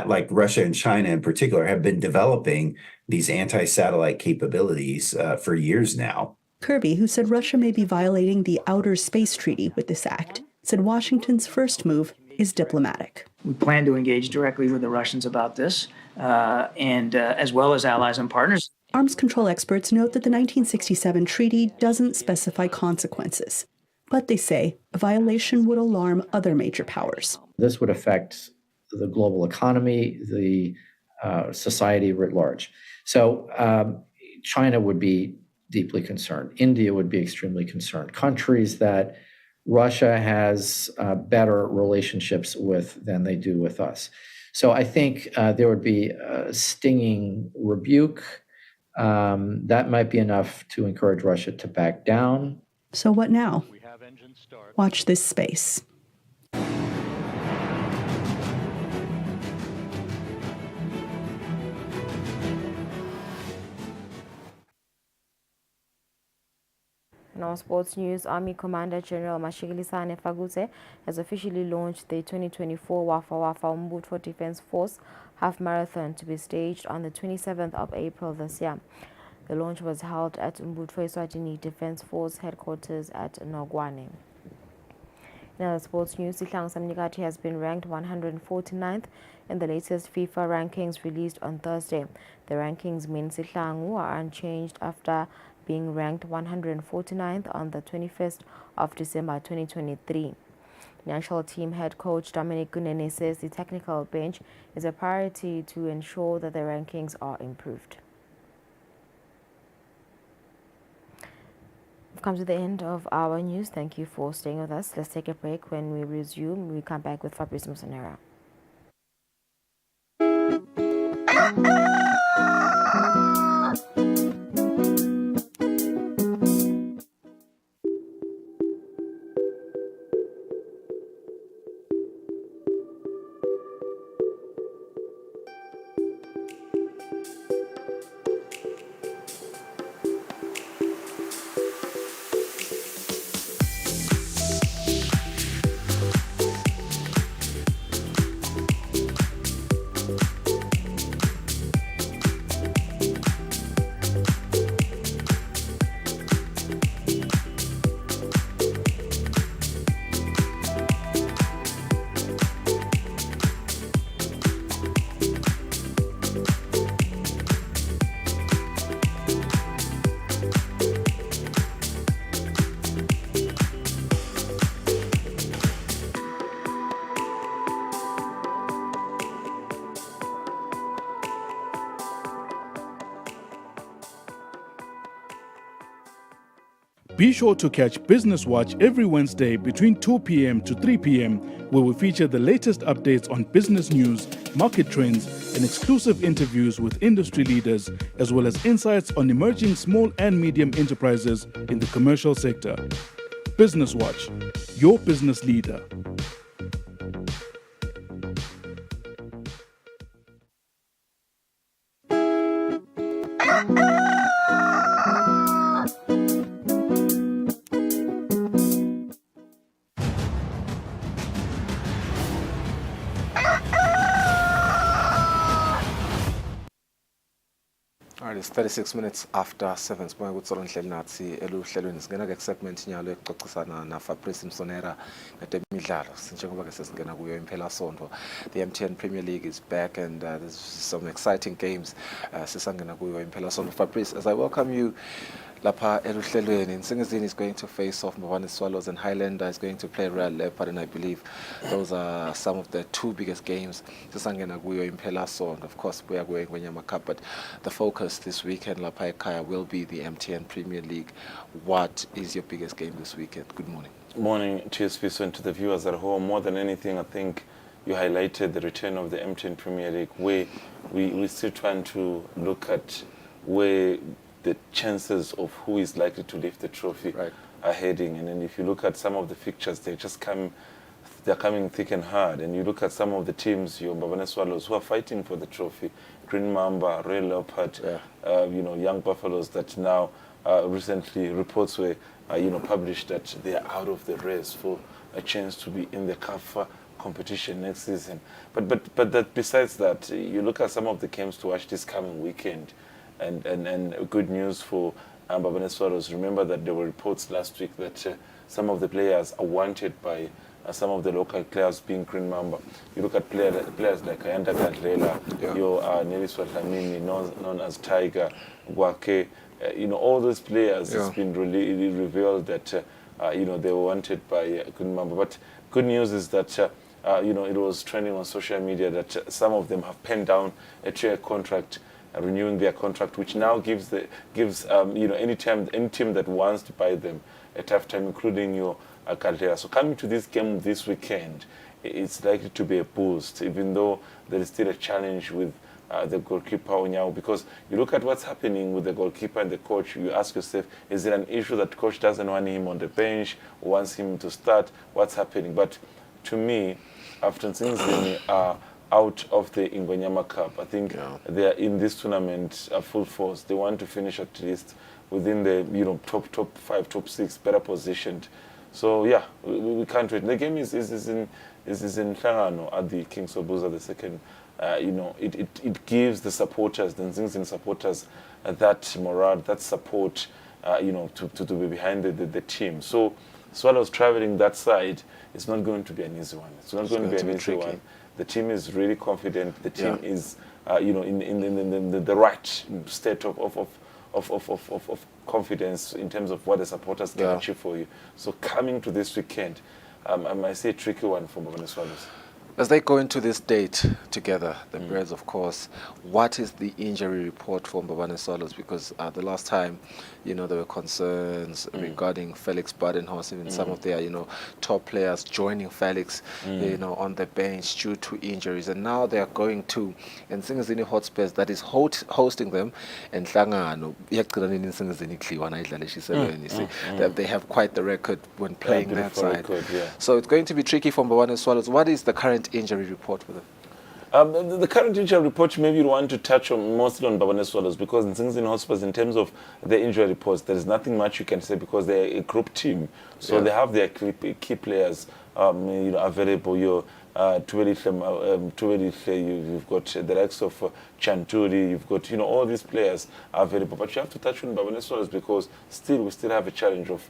like Russia and China in particular, have been developing these anti-satellite capabilities for years now. Kirby, who said Russia may be violating the Outer Space Treaty with this act, said Washington's first move is diplomatic. We plan to engage directly with the Russians about this, and as well as allies and partners. Arms control experts note that the 1967 treaty doesn't specify consequences. But they say a violation would alarm other major powers. This would affect the global economy, the society writ large. So China would be deeply concerned. India would be extremely concerned. Countries that Russia has better relationships with than they do with us. So I think there would be a stinging rebuke. That might be enough to encourage Russia to back down. So what now? Watch this space. In our sports news, Army Commander General Mashikilisane Faguse has officially launched the 2024 Wafa Wafa Umbutfo Defense Force half marathon to be staged on the 27th of April this year. The launch was held at Umbutfo Eswatini Defense Force headquarters at Nogwane. In other sports news, Sihlangu Samnikati has been ranked 149th in the latest FIFA rankings released on Thursday. The rankings mean Sihlangu are unchanged after being ranked 149th on the 21st of December 2023. National team head coach Dominic Gunene says the technical bench is a priority to ensure that the rankings are improved. We've come to the end of our news. Thank you for staying with us. Let's take a break. When we resume, we come back with Fabrice Musonera. Be sure to catch Business Watch every Wednesday between 2 p.m. to 3 p.m., where we feature the latest updates on business news, market trends, and exclusive interviews with industry leaders, as well as insights on emerging small and medium enterprises in the commercial sector. Business Watch, your business leader. All right, it's 36 minutes after 7. Sibonga ukuthi solonhleli nathi eluhlelweni singena ke segment nyalo exoxisana na Fabrice Musonera ngetemidlalo. Njengoba ke sesingena kuyo imphela sonto. The MTN Premier League is back and there's some exciting games sisangena kuyo imphela sonto. Fabrice, as I welcome you lapha eluhlelweni, Nsingizini is going to face off Mbabane Swallows and Highlander is going to play Real Leopard, and I believe those are some of the two biggest games sisangena kuyo imphela sonto. Of course, we are going Wenyama Cup, but the focus this weekend lapha ekhaya will be the MTN Premier League. What is your biggest game this weekend? Good morning. Morning, TSP, and to the viewers at home. More than anything, I think you highlighted the return of the MTN Premier League, where we're still trying to look at where the chances of who is likely to lift the trophy are heading. And then if you look at some of the fixtures, they're coming thick and hard. And you look at some of the teams, your Mbabane Swallows, who are fighting for the trophy, Green Mamba, Red Leopard, Young Buffaloes that now recently reports were published that they are out of the race for a chance to be in the CAF competition next season. But that besides that, you look at some of the games to watch this coming weekend. And good news for Mbabane Swallows. Remember that there were reports last week that some of the players are wanted by some of the local players, being Green Mamba. You look at players like Ayanda Gadlela, your Nelly Swatlamini, known as Tiger, Gwake. All those players, it's been really revealed that they were wanted by Green Mamba. But good news is that it was trending on social media that some of them have penned down a 2-year contract, renewing their contract, which now gives any team that wants to buy them a tough time, including your Caldera. So coming to this game this weekend, it's likely to be a boost, even though there is still a challenge with the goalkeeper Onyao, because you look at what's happening with the goalkeeper and the coach, you ask yourself, is it an issue that coach doesn't want him on the bench, or wants him to start? What's happening? But to me, after Nsingizini are out of the Ingonyama Cup, I think they are in this tournament at full force. They want to finish at least within the top 5, top 6, better positioned. So yeah, we can't wait. The game is in Hlangano at the King Sobuza the second. It gives the supporters, the Nsingizini supporters, that morale, that support, to be behind the team. So Swallows traveling that side, it's not going to be an easy one. It's not going to be an easy one. The team is really confident. The team is, in the right state of confidence in terms of what the supporters can achieve for you. So coming to this weekend, I might say a tricky one for Mbabane Swallows. As they go into this date together, the Bears, of course, what is the injury report for Mbabane Swallows? Because the last time, there were concerns regarding Felix Badenhorst, even some of their, top players joining Felix, on the bench due to injuries. And now they are going to Nsingizini Hotspurs that is hosting them. And they have quite the record when playing that side. So it's going to be tricky for Mbabane Swallows. What is the current injury report for them? The current injury report, maybe you want to touch on mostly on Mbabane Swallows, because in Nsingizini Hotspurs, in terms of the injury reports, there is nothing much you can say because they're a group team. So they have their key players available. You've got the likes of Chanturi, you've got all these players are available. But you have to touch on Mbabane Swallows because we still have a challenge of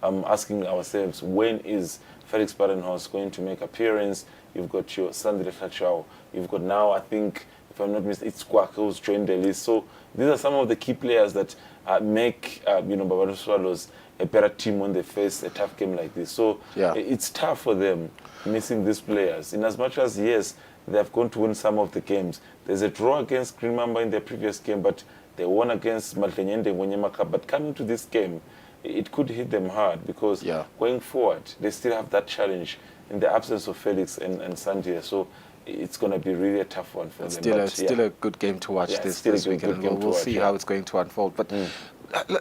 asking ourselves, when is Felix Badenhorst going to make appearance? You've got your Sandile Fachao. You've got now, I think, if I'm not mistaken, it's Kwak who's joined the list. So these are some of the key players that make Mbabane Swallows a better team when they face a tough game like this. So it's tough for them missing these players. In as much as, yes, they have gone to win some of the games. There's a draw against Green Mamba in their previous game, but they won against Maltenyende Wanyamaka. But coming to this game, it could hit them hard because going forward, they still have that challenge in the absence of Felix and Sandia. So it's going to be really a tough one for them. Still a good game to watch this weekend. We'll see how it's going to unfold. But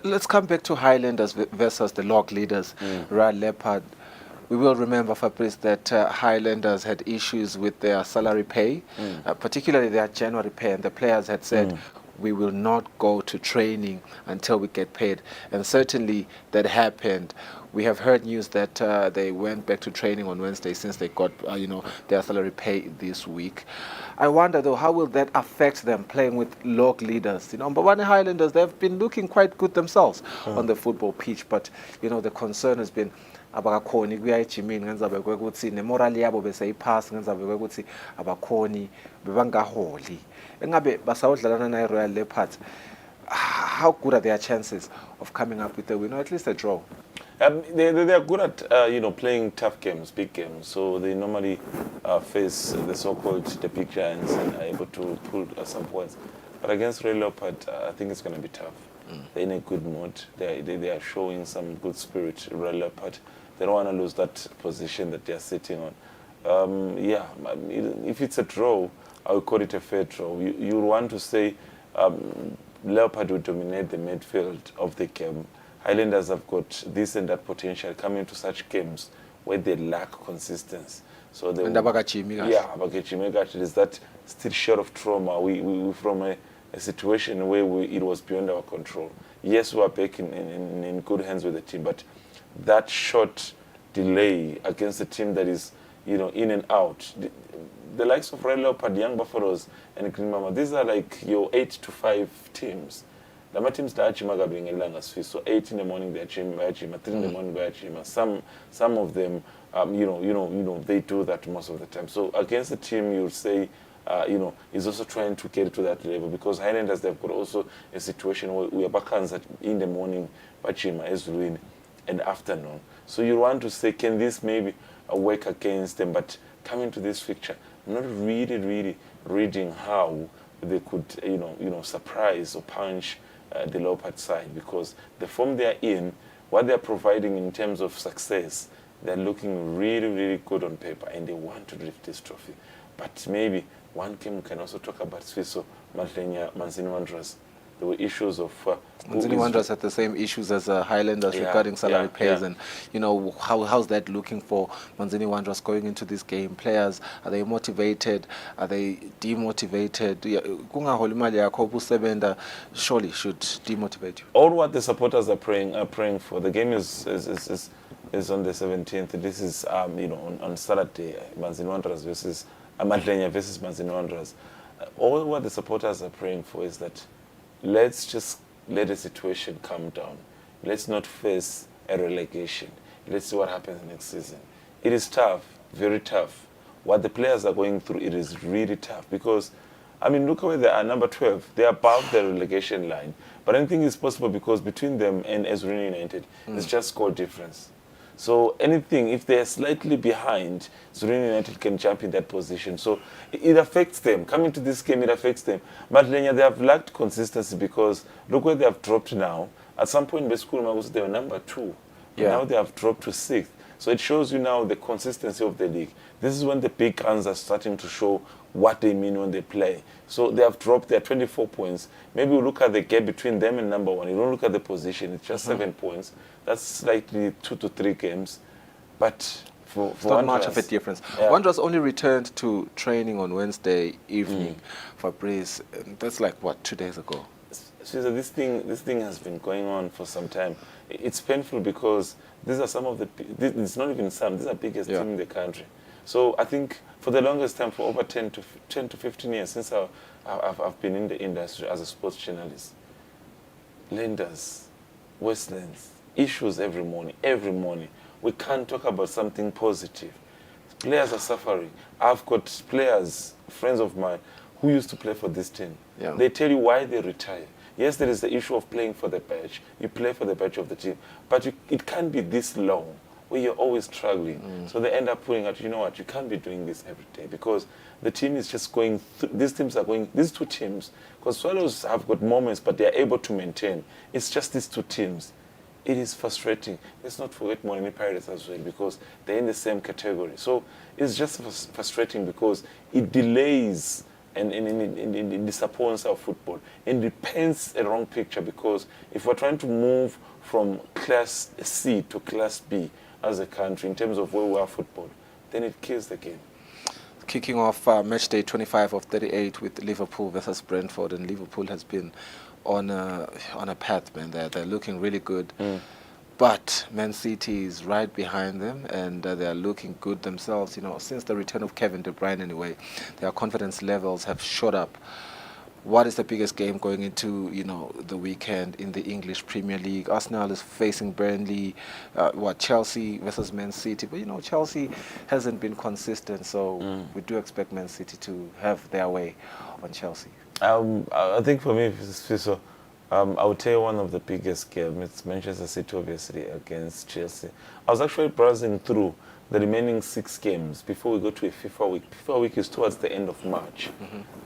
let's come back to Highlanders versus the log leaders, Royal Leopard. We will remember, Fabrice, that Highlanders had issues with their salary pay, particularly their January pay, and the players had said, we will not go to training until we get paid. And certainly that happened. We have heard news that they went back to training on Wednesday since they got their salary pay this week. I wonder, though, how will that affect them playing with log leaders? Mbabane Highlanders, they've been looking quite good themselves on the football pitch, but the concern has been abakhoni kuya ejimini ngenzabe kwekuthi nemorali yabo bese ipass ngenzabe kwekuthi abakhoni bebangaholi engabe basawudlalana na Royal Leopards. How good are their chances of coming up with a win or at least a draw? They are good at playing tough games, big games. So they normally face the so-called the big giants and are able to pull some points. But against Royal Leopard, I think it's going to be tough. They're in a good mood. They are showing some good spirit. Royal Leopard, they don't want to lose that position that they are sitting on. If it's a draw, I would call it a fair draw. You want to say Leopard will dominate the midfield of the game. Highlanders have got this and that potential coming to such games where they lack consistency. So they is that still short of trauma. We from a situation where it was beyond our control. Yes, we are back in good hands with the team, but that short delay against a team that is in and out. The likes of Royal Leopard, Young Buffaloes, and Green Mama, these are like your 8 to 5 teams. The teams that are doing a long as so 8 in the morning they're gym, 3 in the morning they're gym. Some of them, they do that most of the time. So against a team, you would say, is also trying to get to that level because Highlanders, they've got also a situation where we are back in the morning, gym as in the afternoon. So you want to say, can this maybe work against them? But coming to this fixture, I'm not really reading how they could, surprise or punch the Leopard side because the form they are in, what they are providing in terms of success, they're looking really good on paper and they want to lift this trophy. But maybe one game we can also talk about Swiso, Manzini Wanderers. There were issues of... Manzini Wanderers had the same issues as Highlanders regarding salary pays and, how's that looking for Manzini Wanderers going into this game? Players, are they motivated? Are they demotivated? Surely should demotivate you. All what the supporters are praying for. The game is on the 17th. This is, on Saturday, Manzini Wanderers versus Madlenya versus Manzini Wanderers. All what the supporters are praying for is that let's just let the situation calm down. Let's not face a relegation. Let's see what happens next season. It is tough, very tough. What the players are going through, it is really tough because, look where they are, number 12. They are above the relegation line. But anything is possible because between them and Eswatini United, it's just score difference. So anything, if they're slightly behind, Zurich United can jump in that position. So it affects them. Coming to this game, it affects them. But Lenya, they have lacked consistency because look where they have dropped now. At some point in the school, they were number 2. Yeah. Now they have dropped to 6th. So it shows you now the consistency of the league. This is when the big guns are starting to show what they mean when they play. So they have dropped their 24 points. Maybe we look at the gap between them and number 1. You don't look at the position. It's just 7 points. That's slightly 2 to 3 games. But for it's not much of a difference. Yeah. Wanderers only returned to training on Wednesday evening. Fabrice, that's like, what, 2 days ago? So this thing has been going on for some time. It's painful because these are some of the, it's not even some, these are the biggest team in the country. So I think for the longest time, for over 10 to 15 years since I've been in the industry as a sports journalist, Lenders, Westlands, issues every morning. We can't talk about something positive. Players are suffering. I've got players, friends of mine, who used to play for this team. Yeah. They tell you why they retire. Yes, there is the issue of playing for the badge. You play for the badge of the team. But it can't be this long where you're always struggling. So they end up putting out, you know what, you can't be doing this every day because the team is just going, these two teams, because Swallows have got moments, but they're able to maintain. It's just these two teams. It is frustrating. Let's not forget Moreni Pirates as well because they're in the same category. So it's just frustrating because it delays and it disappoints our football. And it paints a wrong picture because if we're trying to move from Class C to Class B as a country in terms of where we are football, then it kills the game. Kicking off match day 25 of 38 with Liverpool versus Brentford, and Liverpool has been on a path, man. They're looking really good. But Man City is right behind them, and they are looking good themselves. You know, since the return of Kevin De Bruyne, anyway, their confidence levels have shot up. What is the biggest game going into, you know, the weekend in the English Premier League? Arsenal is facing Burnley. Chelsea versus Man City. But you know, Chelsea hasn't been consistent, so we do expect Man City to have their way on Chelsea. I think for me, Fiso, I would tell you one of the biggest games. It's Manchester City, obviously, against Chelsea. I was actually browsing through the remaining 6 games before we go to a FIFA week. FIFA week is towards the end of March.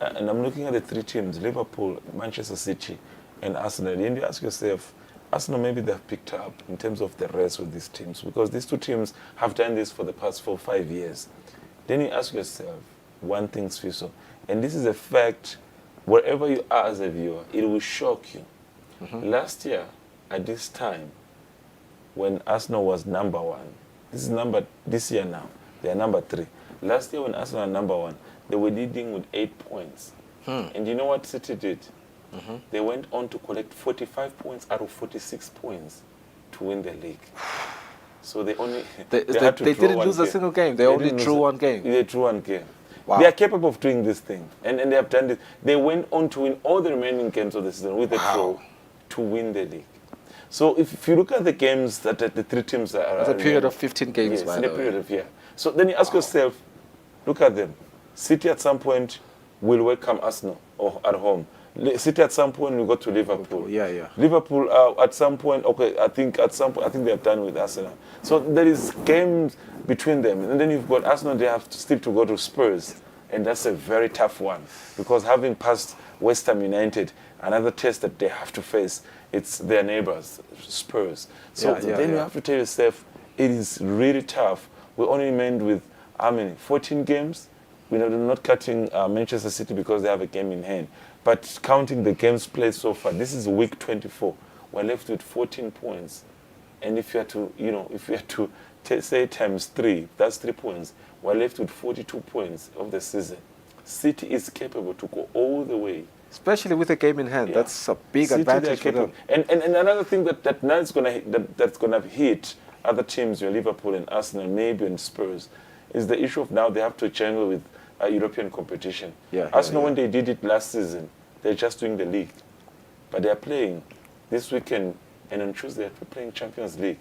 And I'm looking at the 3 teams, Liverpool, Manchester City, and Arsenal. And you ask yourself, Arsenal, maybe they've picked up in terms of the rest of these teams because these 2 teams have done this for the past 4 or 5 years. Then you ask yourself one thing, Fiso, and this is a fact, wherever you are as a viewer, it will shock you. Last year, at this time, when Arsenal was number 1, this year now, they are number 3. Last year when Arsenal are number 1, they were leading with 8 points. And you know what City did? They went on to collect 45 points out of 46 points to win the league. So they only... They didn't lose a single game. They only drew one game. They drew one game. Wow. They are capable of doing this thing. And they have done this. They went on to win all the remaining games of the season with a draw to win the league. So if you look at the games that the 3 teams are... It's a period of 15 games, yes, in a period of, So then you ask yourself, look at them. City at some point will welcome Arsenal or at home. City at some point will go to Liverpool. Liverpool at some point, I think they are done with Arsenal. So there is games between them. And then you've got Arsenal, they have still to go to Spurs. And that's a very tough one. Because having passed West Ham United, another test that they have to face, it's their neighbors, Spurs. So then you have to tell yourself, it is really tough. We only remained with, 14 games? We're not cutting Manchester City because they have a game in hand. But counting the games played so far, this is week 24. We're left with 14 points. And if you had to, say times 3, that's 3 points. We're left with 42 points of the season. City is capable to go all the way. Especially with a game in hand. That's a big advantage for them. And another thing that now is that's gonna hit other teams, your Liverpool and Arsenal, maybe and Spurs, is the issue of now they have to jangle with European competition. Arsenal, when they did it last season, they're just doing the league. But they're playing this weekend, and on Tuesday they're playing Champions League.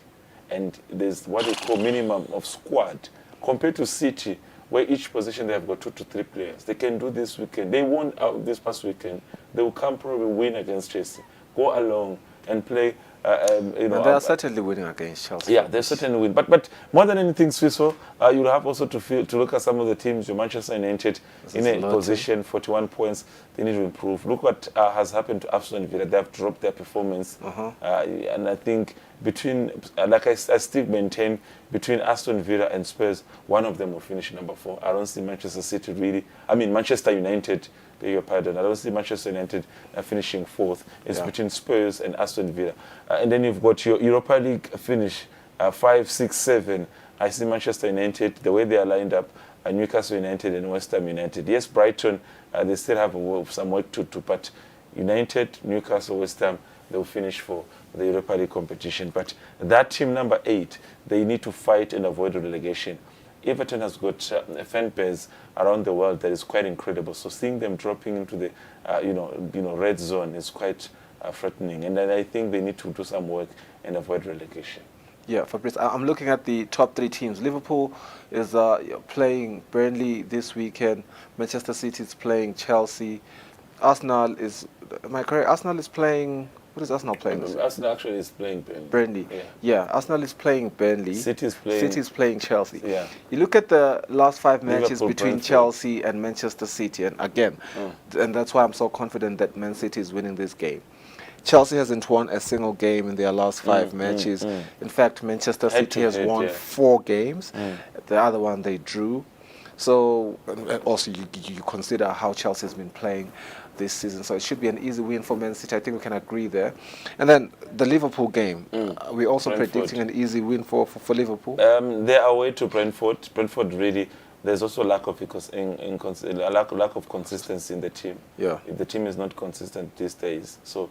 And there's what they call minimum of squad. Compared to City, where each position they have got 2 to 3 players. They can do this weekend. They won out this past weekend. They will come probably win against Chelsea, go along and play And they are certainly winning against Chelsea. Yeah, they certainly win. But more than anything, Swisso, you'll have also to look at some of the teams. Your Manchester United in a position, 41 points. They need to improve. Look what has happened to Aston Villa. They have dropped their performance. And I think between, like I still maintain, between Aston Villa and Spurs, one of them will finish number 4. I don't see Manchester City really. I mean, Manchester United, beg your pardon. I don't see Manchester United finishing 4th. It's between Spurs and Aston Villa. And then you've got your Europa League finish, 5, 6, 7. I see Manchester United, the way they are lined up, Newcastle United and West Ham United. Yes, Brighton, they still have some work to do, but United, Newcastle, West Ham, they will finish for the Europa League competition. But that team number 8, they need to fight and avoid relegation. Everton has got a fan base around the world that is quite incredible. So seeing them dropping into the red zone is quite threatening. And then I think they need to do some work and avoid relegation. Yeah, Fabrice, I'm looking at the top 3 teams. Liverpool is playing Burnley this weekend. Manchester City is playing Chelsea. Arsenal is, am I correct? Arsenal is playing, what is Arsenal playing? Arsenal actually is playing Burnley. Burnley. Yeah, Arsenal is playing Burnley. City is playing Chelsea. Yeah. You look at the last 5 matches Liverpool, between Brentford. Chelsea and Manchester City, and again, and that's why I'm so confident that Man City is winning this game. Chelsea hasn't won a single game in their last 5 matches. In fact, Manchester City has won 4 games. The other one they drew. So also you consider how Chelsea has been playing this season. So it should be an easy win for Man City. I think we can agree there. And then the Liverpool game. We're also predicting an easy win for Liverpool. They are away to Brentford. Brentford really, there's also lack of lack of consistency in the team. Yeah. If the team is not consistent these days. So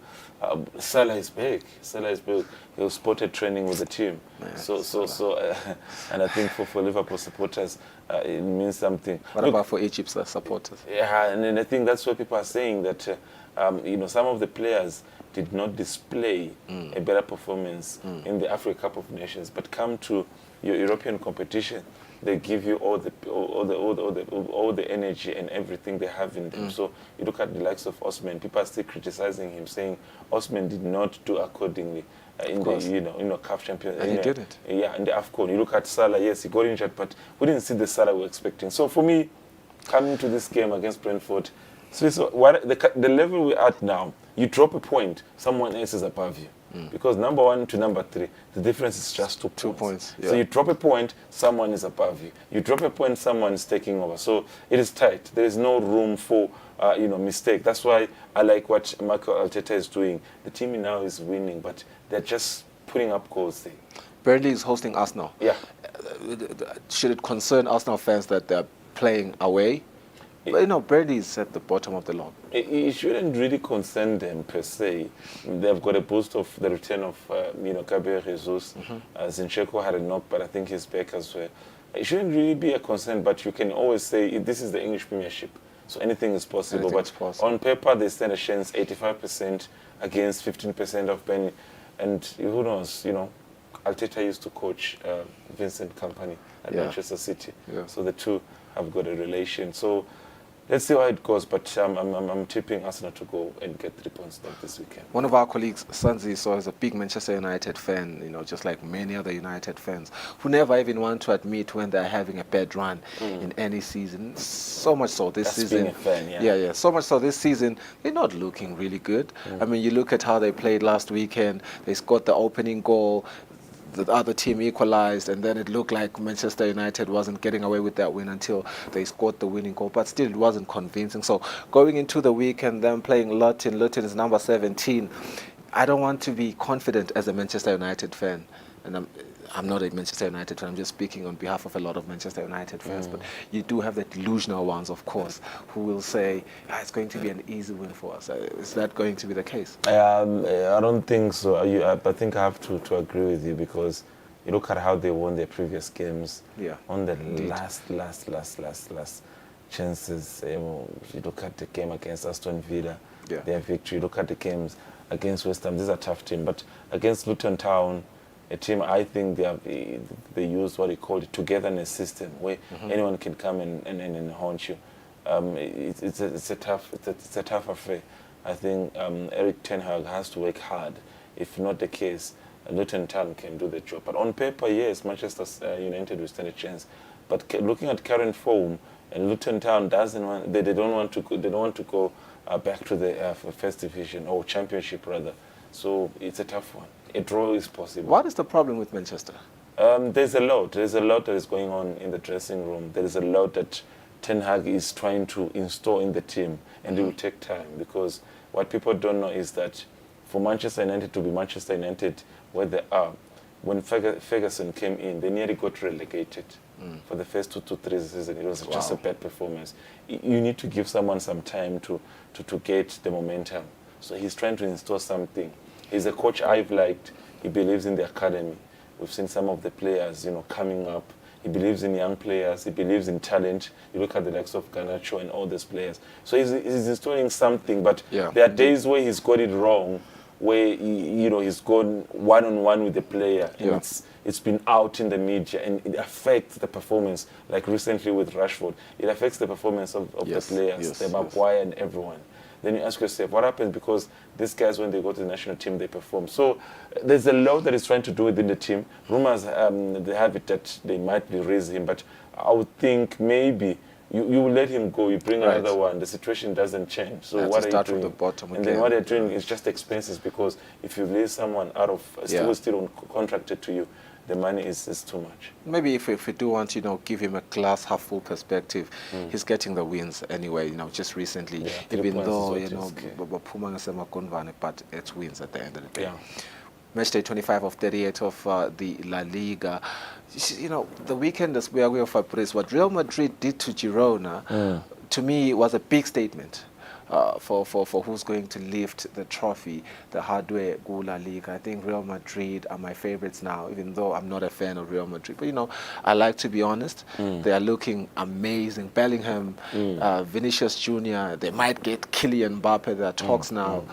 Salah is back. Salah is back. He was spotted training with the team. And I think for Liverpool supporters, it means something. What about for Egypt's supporters? Yeah, and then I think that's why people are saying that some of the players did not display a better performance in the Africa Cup of Nations, but come to your European competition, they give you all the energy and everything they have in them. So you look at the likes of Osman. People are still criticizing him, saying Osman did not do accordingly in the CAF champion. And he didn't. Yeah, in the AFCON. You look at Salah. Yes, he got injured, but we didn't see the Salah we were expecting. So for me, coming to this game against Brentford, so what the level we're at now, you drop a point, someone else is above you. Because number 1 to number 3, the difference is just 2 points. Yeah. So you drop a point, someone is above you. You drop a point, someone is taking over. So it is tight. There is no room for mistake. That's why I like what Mikel Arteta is doing. The team now is winning, but they're just putting up goals there. Burnley is hosting Arsenal. Yeah. Should it concern Arsenal fans that they're playing away? But Burnley is at the bottom of the log. It shouldn't really concern them per se. They've got a boost of the return of Gabriel Jesus. Zinchenko had a knock, but I think he's back as well. It shouldn't really be a concern, but you can always say this is the English Premiership, so anything is possible. On paper, they stand a chance 85% against 15% of Burnley, and who knows? Arteta used to coach Vincent Kompany at Manchester City, so the two have got a relation. So let's see how it goes, but I'm tipping Arsenal to go and get 3 points this weekend. One of our colleagues, Sanzi, is a big Manchester United fan, just like many other United fans, who never even want to admit when they're having a bad run in any season. So much so this season. Being a fan, so much so this season, they're not looking really good. I mean, you look at how they played last weekend, they scored the opening goal, the other team equalized, and then it looked like Manchester United wasn't getting away with that win until they scored the winning goal, but still it wasn't convincing. So going into the weekend, them playing Luton is number 17. I don't want to be confident as a Manchester United fan, and I'm not a Manchester United fan, I'm just speaking on behalf of a lot of Manchester United fans, but you do have the delusional ones, of course, who will say, it's going to be an easy win for us. Is that going to be the case? I don't think so. I think I have to agree with you, because you look at how they won their previous games on the last chances. You look at the game against Aston Villa, their victory. You look at the games against West Ham. These are tough teams, but against Luton Town, a team, I think they use what they call the togetherness system, where anyone can come and haunt you. It's a tough affair. I think Eric Ten Hag has to work hard if not the case, Luton Town can do the job. But on paper, yes, Manchester United will stand a chance. But looking at current form, and Luton Town doesn't want, they don't want to go back to the first division or championship rather. So it's a tough one. A draw is possible. What is the problem with Manchester? There's a lot. There's a lot that is going on in the dressing room. There is a lot that Ten Hag is trying to install in the team, and it will take time, because what people don't know is that for Manchester United to be Manchester United where they are, when Ferguson came in, they nearly got relegated. For the first 2 to 3 seasons, it was just a bad performance. You need to give someone some time to get the momentum. So he's trying to install something. He's a coach I've liked. He believes in the academy. We've seen some of the players, coming up. He believes in young players. He believes in talent. You look at the likes of Garnacho and all those players. So he's installing something, but there are days where he's got it wrong, where he's gone one-on-one with the player, and it's been out in the media, and it affects the performance. Like recently with Rashford, it affects the performance of the players, the Maguire and everyone. Then you ask yourself, what happens? Because these guys, when they go to the national team, they perform. So there's a lot that he's trying to do within the team. Rumors, they have it that they might release him, but I would think maybe you let him go, you bring another one, the situation doesn't change. So what are you doing? From the bottom and then what they're doing is just expenses, because if you release someone out of still contracted to you, the money is too much. Maybe if we do want to, give him a glass half full perspective, he's getting the wins anyway. Just recently, even though but it's wins at the end of the day. Match day 25 of 38 of the La Liga. The weekend is where we are Fabrice. What Real Madrid did to Girona, to me, was a big statement. For who's going to lift the trophy, the hardware Go La Liga. I think Real Madrid are my favorites now, even though I'm not a fan of Real Madrid. But, I like to be honest. They are looking amazing. Bellingham, Vinicius Jr., they might get Kylian Mbappe. There are talks now.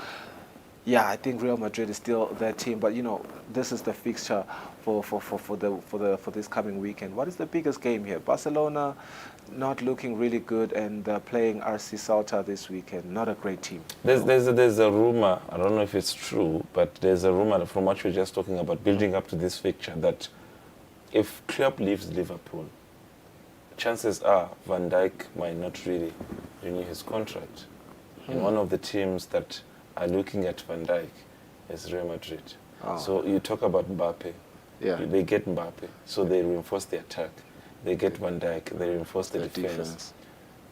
Yeah, I think Real Madrid is still their team. But, this is the fixture for this coming weekend. What is the biggest game here? Barcelona not looking really good, and playing RC Salta this weekend. Not a great team. There's a rumor, I don't know if it's true, but there's a rumor from what we're just talking about, building up to this fixture, that if Klopp leaves Liverpool, chances are Van Dijk might not really renew his contract. And one of the teams that are looking at Van Dijk is Real Madrid. So you talk about Mbappe. They get Mbappe, so they reinforce the attack. They get Van Dijk, they reinforce the defense.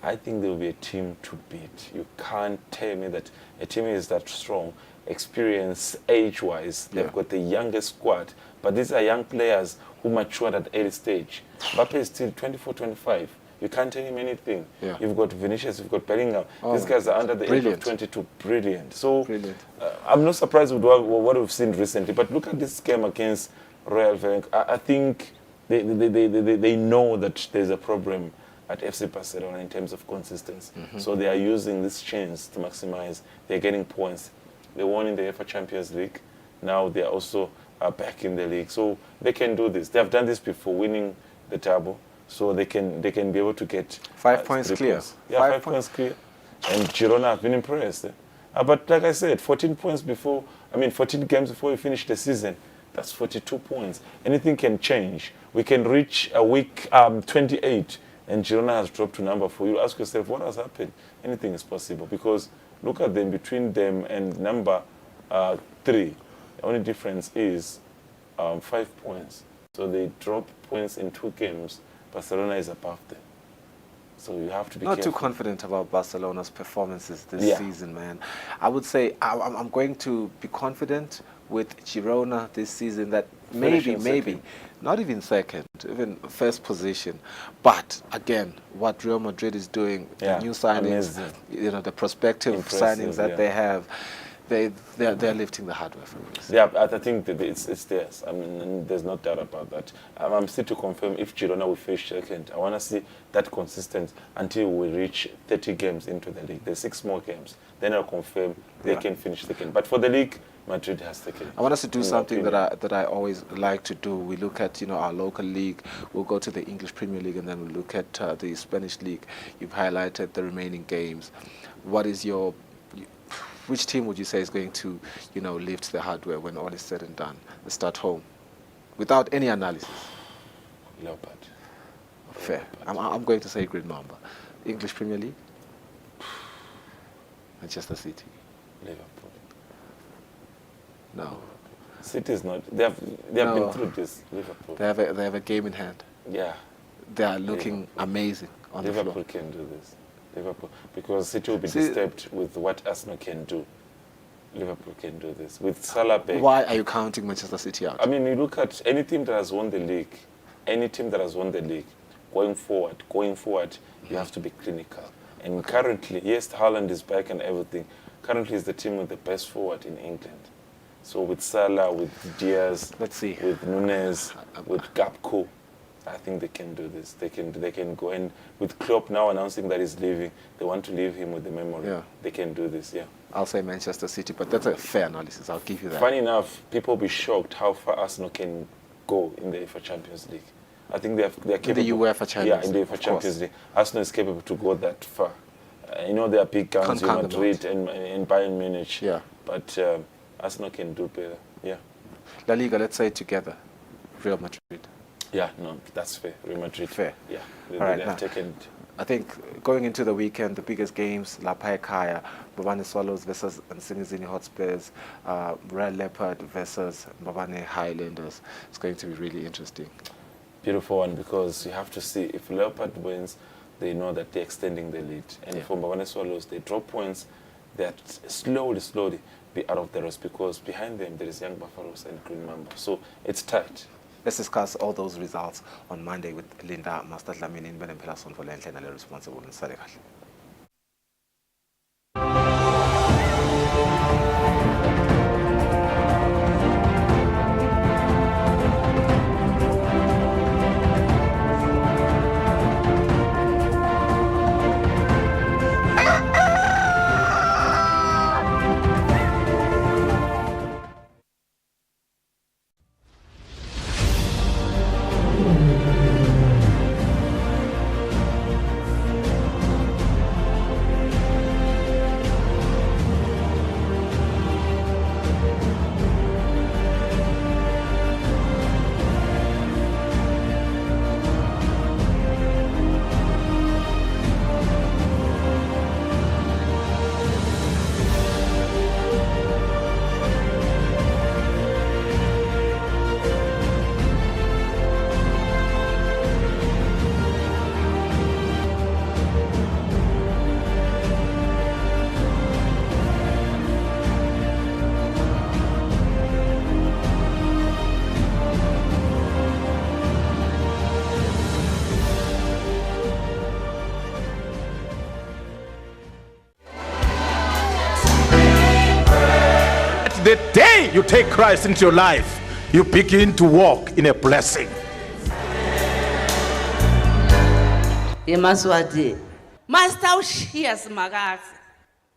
I think there will be a team to beat. You can't tell me that a team is that strong, experience age-wise. They've got the youngest squad, but these are young players who matured at early stage. Mbappe is still 24, 25. You can't tell him anything. You've got Vinicius, you've got Bellingham. These guys are under the age of 22. Brilliant. So I'm not surprised with what we've seen recently, but look at this game against Real Madrid. I think they know that there's a problem at FC Barcelona in terms of consistency. So they are using this chance to maximize. They're getting points. They won in the UEFA Champions League. Now they are also back in the league. So they can do this. They have done this before, winning the double. So they can be able to get 5 points clear. Points. Yeah, 5 points clear. And Girona have been impressed. But like I said, 14 games before you finish the season, that's 42 points. Anything can change. We can reach a week 28 and Girona has dropped to number 4. You ask yourself, what has happened? Anything is possible, because look at them, between them and number 3. The only difference is 5 points. So they drop points in 2 games. Barcelona is above them. So you have to be not careful. too confident about Barcelona's performances this season, man. I would say I'm going to be confident with Girona this season, that maybe, not even second, even first position. But again, what Real Madrid is doing, the new signings, the prospective signings that they have, they're lifting the hardware for us. Yeah, I think that it's theirs. I mean, there's no doubt about that. I'm still to confirm if Girona will finish second. I want to see that consistent until we reach 30 games into the league. There's 6 more games. Then I'll confirm they can finish second. But for the league, Madrid has taken. I want us to do something that I always like to do. We look at our local league. We'll go to the English Premier League, and then we look at the Spanish league. You've highlighted the remaining games. What is your which team would you say is going to, lift the hardware when all is said and done? The start home, without any analysis. Leopard. Fair. I'm going to say Green Mamba. English Premier League. Manchester City. Liverpool. No. City is not. They have been through this. Liverpool. They have a game in hand. Yeah. They are looking amazing on the floor. Liverpool can do this. Liverpool, because City will be disturbed with what Arsenal can do. Liverpool can do this with Salah back. Why are you counting Manchester City out? I mean, you look at any team that has won the league. Any team that has won the league, going forward, you have to be clinical. And currently, yes, Haaland is back and everything. Currently, is the team with the best forward in England. So with Salah, with Diaz, with Nunes, with Gakpo, I think they can do this. They can go. And with Klopp now announcing that he's leaving, they want to leave him with the memory. Yeah. They can do this. Yeah. I'll say Manchester City, but that's a fair analysis. I'll give you that. Funny enough, people will be shocked how far Arsenal can go in the UEFA Champions League. I think they're capable. In the UEFA Champions League. Yeah, in the UEFA Champions League. Arsenal is capable to go that far. They are big guns, Madrid and Bayern Munich. Yeah. But Arsenal can do better. Yeah. La Liga, let's say together. Real Madrid. Yeah, no, that's fair. Real Madrid. Fair. Yeah. They have taken. I think going into the weekend, the biggest games, La Kaya, Mbabane Swallows versus Nsingizini Hotspurs, Royal Leopard versus Mbabane Highlanders. It's going to be really interesting. Beautiful one, because you have to see if Leopard wins, they know that they're extending the lead. And for Mbabane Swallows, they drop points that slowly be out of the race, because behind them there is Young Buffaloes and Green Mamba. So it's tight. Let's discuss all those results on Monday with Linda Master Dlamini in Benempela for Lentlena responsible in Salekal. The day you take Christ into your life, you begin to walk in a blessing. Eswatini masitawushiya simakazi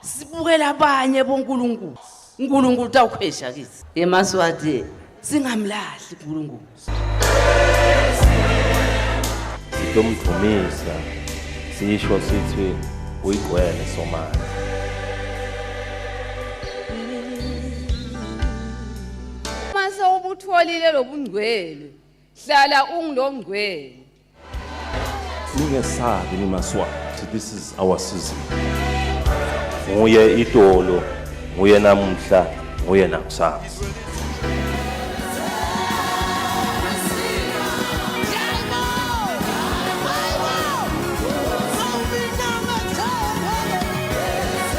sibukela abanye bonkulunkulu uNkulunkulu utawukhwesha kithi Eswatini singamlahli uNkulunkulu sitomdumisa sisho sithi uyigwele somali mase ubutholile lobungcwele hlala ungilongcwele ningesabi nimaswati, this is our season. Nguye idolo, nguye namuhla, nguye nakusasa.